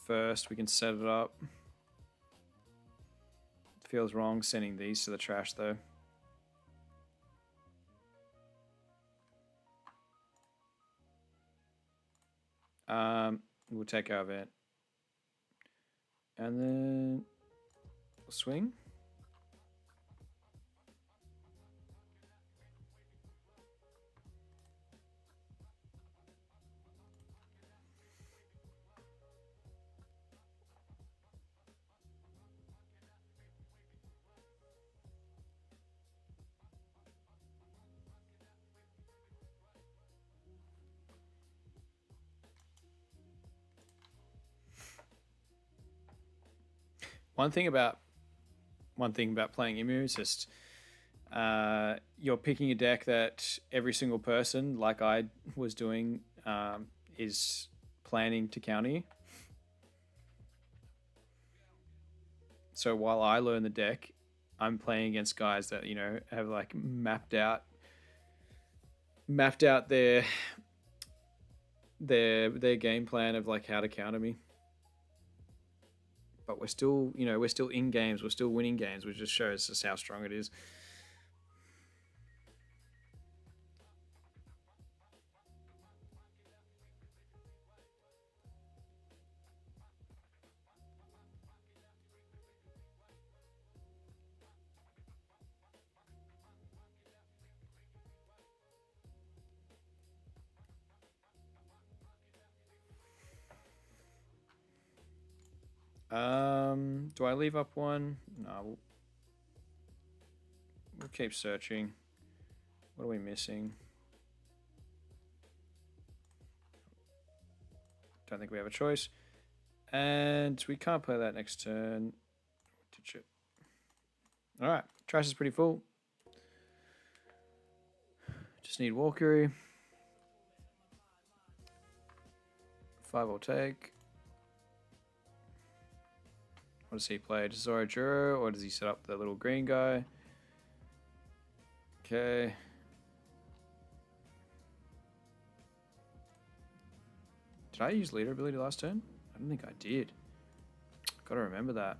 first. We can set it up. It feels wrong sending these to the trash, though. We'll take our event. And then we'll swing. One thing about playing Emu is just you're picking a deck that every single person, like I was doing, is planning to counter you. So while I learn the deck, I'm playing against guys that, you know, have like mapped out their game plan of like how to counter me. But we're still, you know, we're still in games, we're still winning games, which just shows us how strong it is. Do I leave up one? No. We'll keep searching. What are we missing? Don't think we have a choice. And we can't play that next turn. Ditch it. Alright, trash is pretty full. Just need Walkery. 5 will take. What does he play? Does Zoro Juro, or does he set up the little green guy? Okay. Did I use leader ability last turn? I don't think I did. Gotta remember that.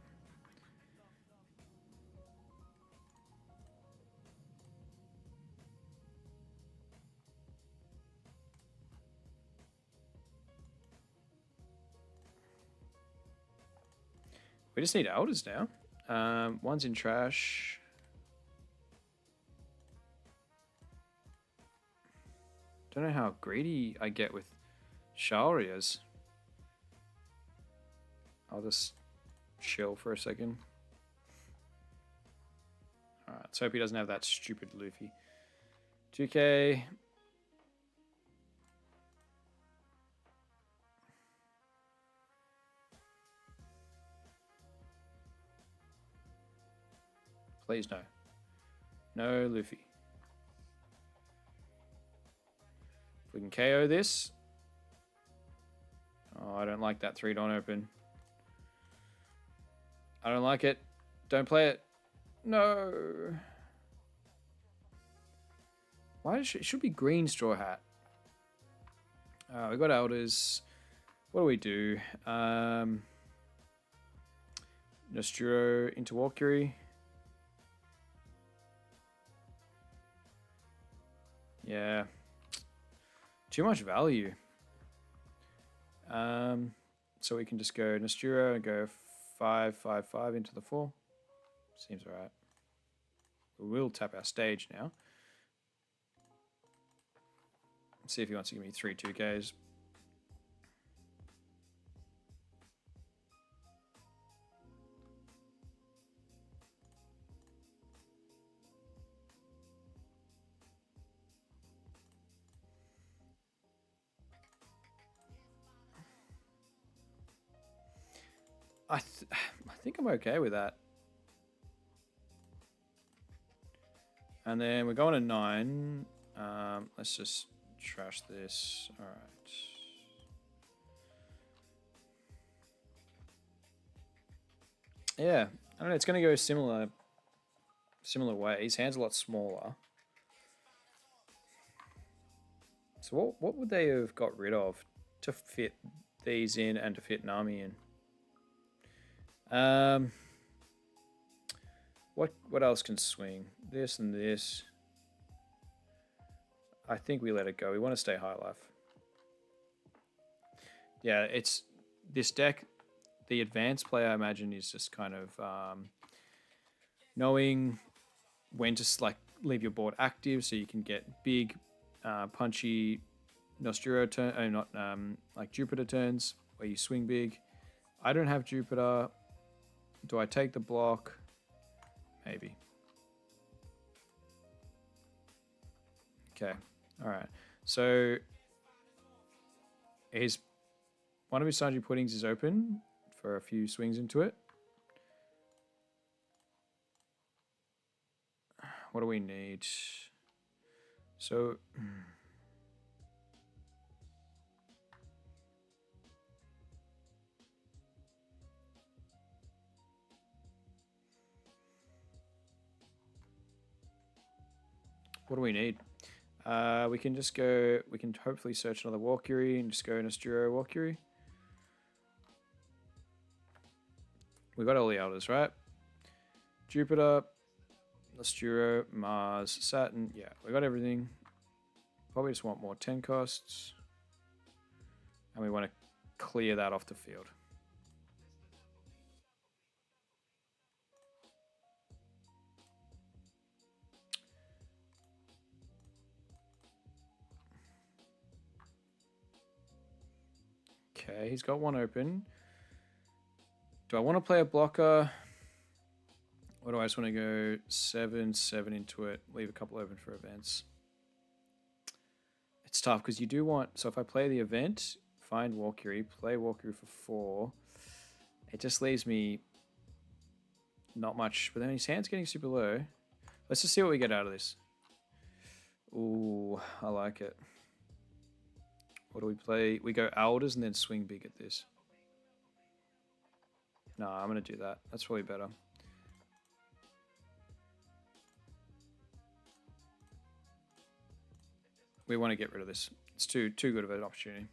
We just need elders now. One's in trash. Don't know how greedy I get with Shaorias. I'll just chill for a second. Alright, let's hope he doesn't have that stupid Luffy. 2k. Please no. No Luffy. If we can KO this. Oh, I don't like that 3-don open. I don't like it. Don't play it. No. Why it should be green straw hat. We got elders. What do we do? Nosturo into Walkery. Yeah. Too much value. So we can just go Nosturo and go 5/5/5 into the 4. Seems alright. We will tap our stage now. See if he wants to give me 3 2Ks. I think I'm okay with that. And then we're going to 9. Let's just trash this. All right. Yeah, I don't know. It's going to go similar way. His hand's a lot smaller. So what would they have got rid of to fit these in and to fit Nami in? What else can swing? This and this. I think we let it go. We want to stay high life. Yeah, it's this deck. The advanced player, I imagine, is just kind of knowing when to like leave your board active so you can get big, punchy Nosturo turn, not like Jupiter turns where you swing big. I don't have Jupiter. Do I take the block? Maybe. Okay. All right. So one of his Sanji puddings is open for a few swings into it. What do we need? So what do we need? We can just go, we can hopefully search another Valkyrie and just go Nosturo Valkyrie. We got all the elders, right? Jupiter, Nosturo, Mars, Saturn. Yeah, we got everything. Probably just want more 10 costs. And we want to clear that off the field. Okay, he's got one open. Do I want to play a blocker? Or do I just want to go 7/7 into it, leave a couple open for events? It's tough because you do want... So if I play the event, find Valkyrie, play Valkyrie for 4, it just leaves me not much. But then his hand's getting super low. Let's just see what we get out of this. Ooh, I like it. What do we play? We go Elders and then swing big at this. No, I'm going to do that. That's probably better. We want to get rid of this. It's too good of an opportunity.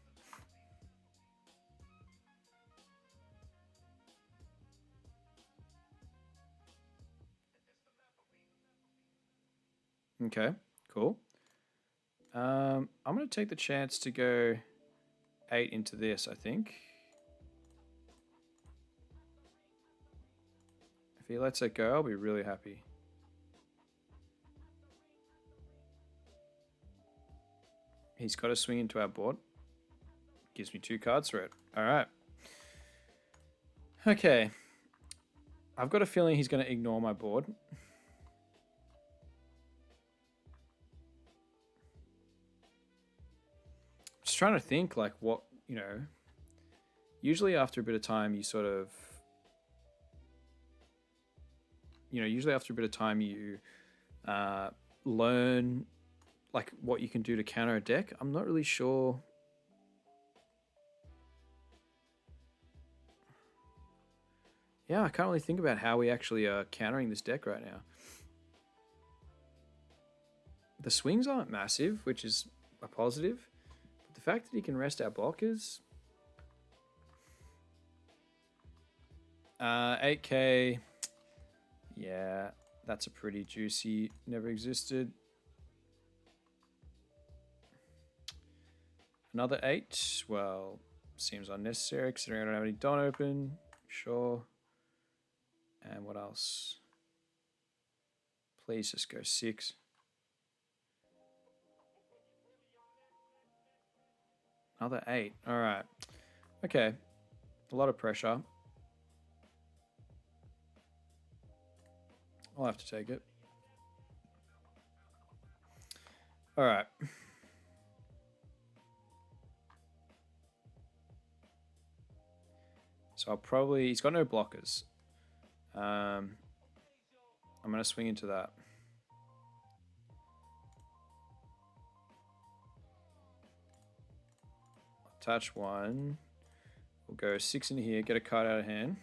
Okay, cool. I'm going to take the chance to go 8 into this, I think. If he lets it go, I'll be really happy. He's got to swing into our board. Gives me 2 cards for it. All right. Okay. I've got a feeling he's going to ignore my board. Just trying to think like what, you know, usually after a bit of time you sort of, usually after a bit of time you learn like what you can do to counter a deck. I'm not really sure. Yeah, I can't really think about how we actually are countering this deck right now. The swings aren't massive, which is a positive. But the fact that he can rest our blockers... 8k. Yeah, that's a pretty juicy. Never existed. Another 8. Well, seems unnecessary considering I don't have any Don open. Sure. And what else? Please just go 6. Another 8. All right. Okay. A lot of pressure. I'll have to take it. All right. So I'll probably... He's got no blockers. I'm going to swing into that. Attach 1. We'll go 6 in here. Get a card out of hand.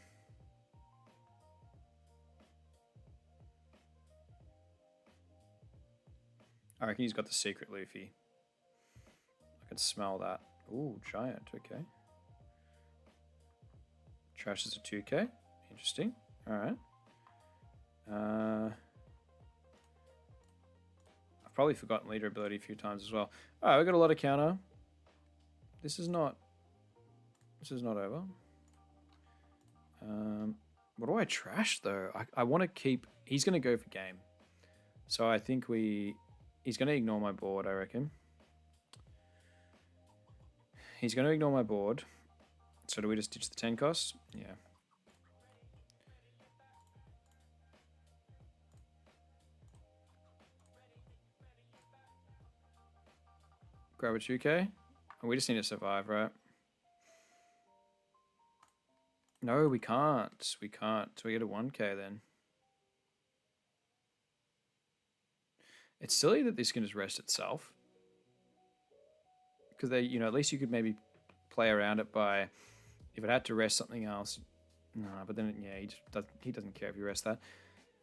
I reckon he's got the secret Luffy. I can smell that. Ooh, giant. Okay. Trash is a 2k. Interesting. Alright. I've probably forgotten leader ability a few times as well. Alright, we've got a lot of counter. This is not over. What do I trash though? I want to keep... He's going to go for game. So I think he's going to ignore my board, I reckon. He's going to ignore my board. So do we just ditch the 10 cost? Yeah. Grab a 2k. We just need to survive, right? No, we can't. We can't. So we get a 1k then. It's silly that this can just rest itself. Because they, at least you could maybe play around it by, if it had to rest something else. No, but then, yeah, he doesn't care if you rest that.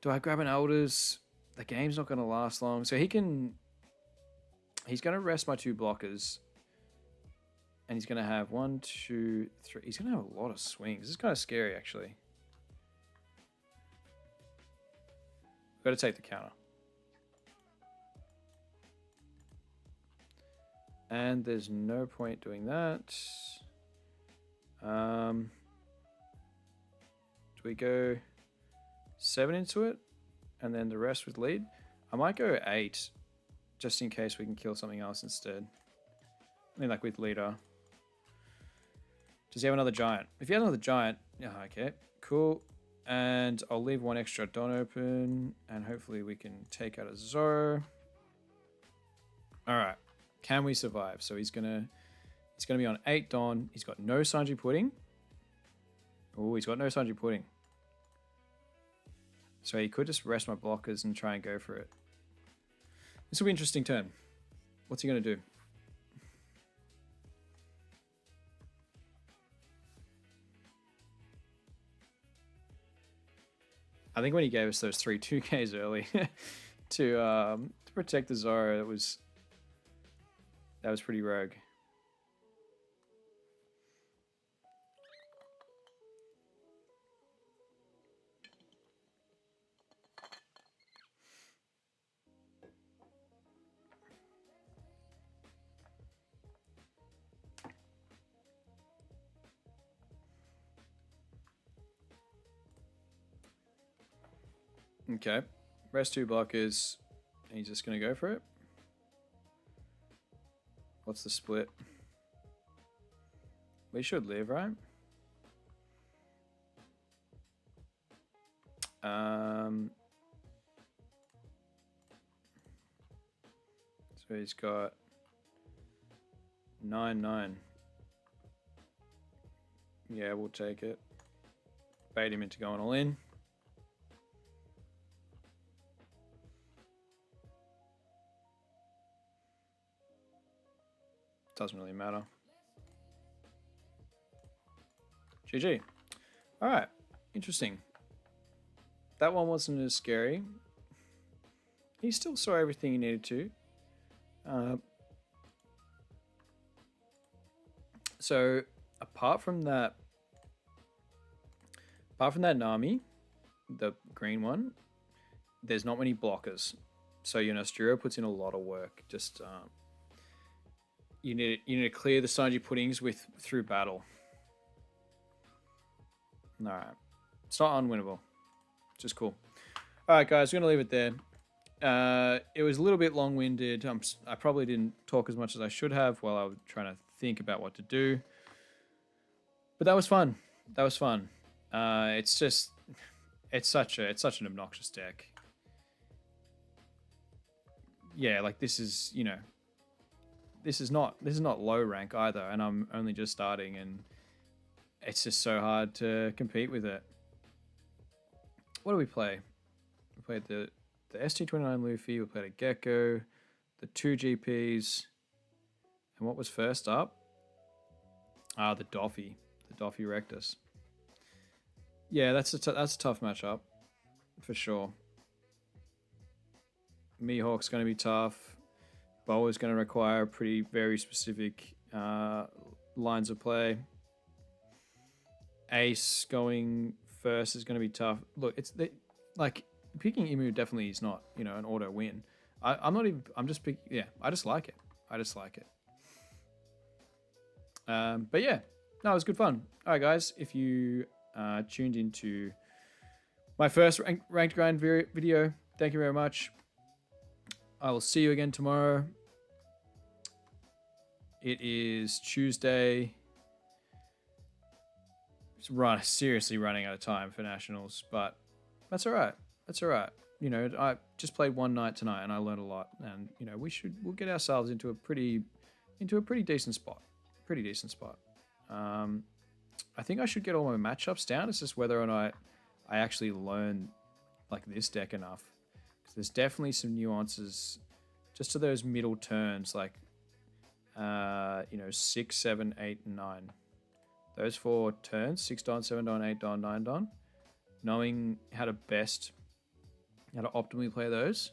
Do I grab an Elders? The game's not going to last long. So he's going to rest my 2 blockers. And he's going to have 1, 2, 3. He's going to have a lot of swings. This is kind of scary, actually. Got to take the counter. And there's no point doing that. Do we go 7 into it? And then the rest with lead? I might go 8. Just in case we can kill something else instead. I mean, like with leader. Does he have another giant? If he has another giant... Yeah, okay. Cool. And I'll leave 1 extra Don open. And hopefully we can take out a Zoro. Alright. Can we survive? So he's gonna be on 8 Don. He's got no Sanji Pudding. Oh, he's got no Sanji Pudding. So he could just rest my blockers and try and go for it. This will be an interesting turn. What's he gonna do? I think when he gave us those 3 2Ks early to protect the Zoro, that was pretty rogue. Okay, rest 2 blockers. He's just going to go for it. What's the split? We should live, right? So he's got 9-9. Yeah, we'll take it. Bait him into going all in. Doesn't really matter. GG. Alright, interesting. That one wasn't as scary. He still saw everything he needed to. So apart from that Nami, the green one, there's not many blockers. So Nosturo puts in a lot of work. Just you need to clear the Sanji Puddings through battle. Alright. It's not unwinnable. Just cool. Alright guys, we're gonna leave it there. It was a little bit long-winded. I probably didn't talk as much as I should have while I was trying to think about what to do. But that was fun. That was fun. It's just, it's such an obnoxious deck. Yeah, like this is, this is not low rank either, and I'm only just starting, and it's just so hard to compete with it. What do we play? We played the ST29 Luffy, we played a Gecko, the 2 GPs, and what was first up? The Doffy. The Doffy Rectus. Yeah, that's a tough matchup, for sure. Mihawk's going to be tough. Boa is going to require very specific lines of play. Ace going first is going to be tough. Look, like picking Emu definitely is not an auto win. I'm not even. I'm just picking. Yeah, I just like it. I just like it. But yeah, no, it was good fun. All right, guys, if you tuned into my first ranked grind video, thank you very much. I will see you again tomorrow. It is Tuesday. It's seriously running out of time for nationals, but that's all right. That's all right. I just played one night tonight and I learned a lot, and we'll get ourselves into a pretty decent spot. Pretty decent spot. I think I should get all my matchups down. It's just whether or not I actually learn like this deck enough. Because there's definitely some nuances just to those middle turns, like 6, 7, 8, and 9. Those 4 turns, 6 Don, 7 Don, 8 Don, 9 Don. Knowing how to optimally play those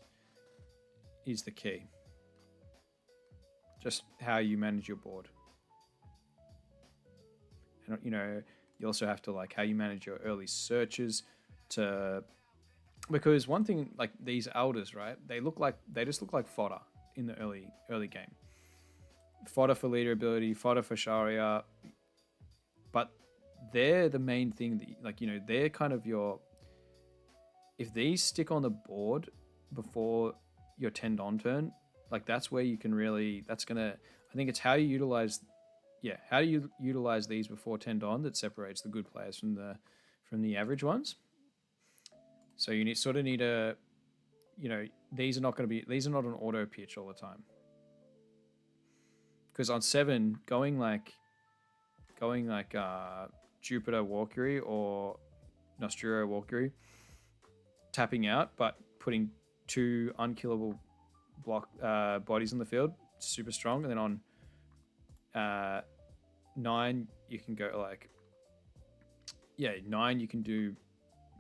is the key. Just how you manage your board. And you also have to how you manage your early searches because one thing, like these elders, right? They just look like fodder in the early game. Fodder for leader ability, fodder for Sharia, but they're the main thing that they're kind of if these stick on the board before your 10 Don turn, that's where you can really, I think it's how you utilize these before 10 Don that separates the good players from the average ones. So you need a, these are not an auto pitch all the time. Because on 7, going Jupiter Valkyrie or Nostrio Valkyrie, tapping out but putting 2 unkillable block bodies on the field, super strong. And then on 9 you can go 9 you can do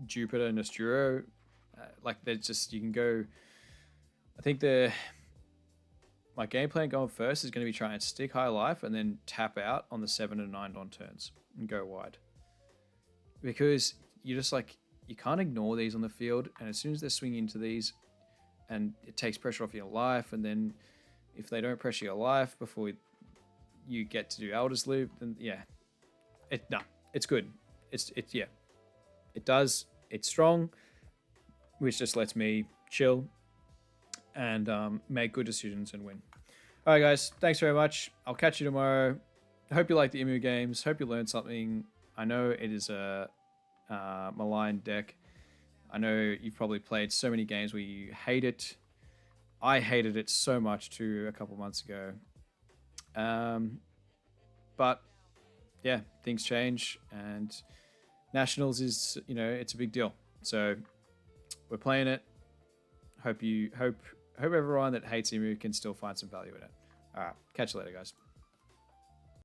Jupiter and Nostrio. You can go. I think my game plan going first is going to be trying to stick high life and then tap out on the 7 and 9 Don turns and go wide. Because you just you can't ignore these on the field, and as soon as they're swinging into these, and it takes pressure off your life, and then if they don't pressure your life before you get to do Elder's Loop, then it's good. It does. It's strong, which just lets me chill and make good decisions and win. All right, guys. Thanks very much. I'll catch you tomorrow. I hope you like the Emu games. Hope you learned something. I know it is a maligned deck. I know you've probably played so many games where you hate it. I hated it so much too a couple months ago. But yeah, things change, and Nationals is, it's a big deal. So we're playing it. Hope everyone that hates Emu can still find some value in it. All right, catch you later, guys.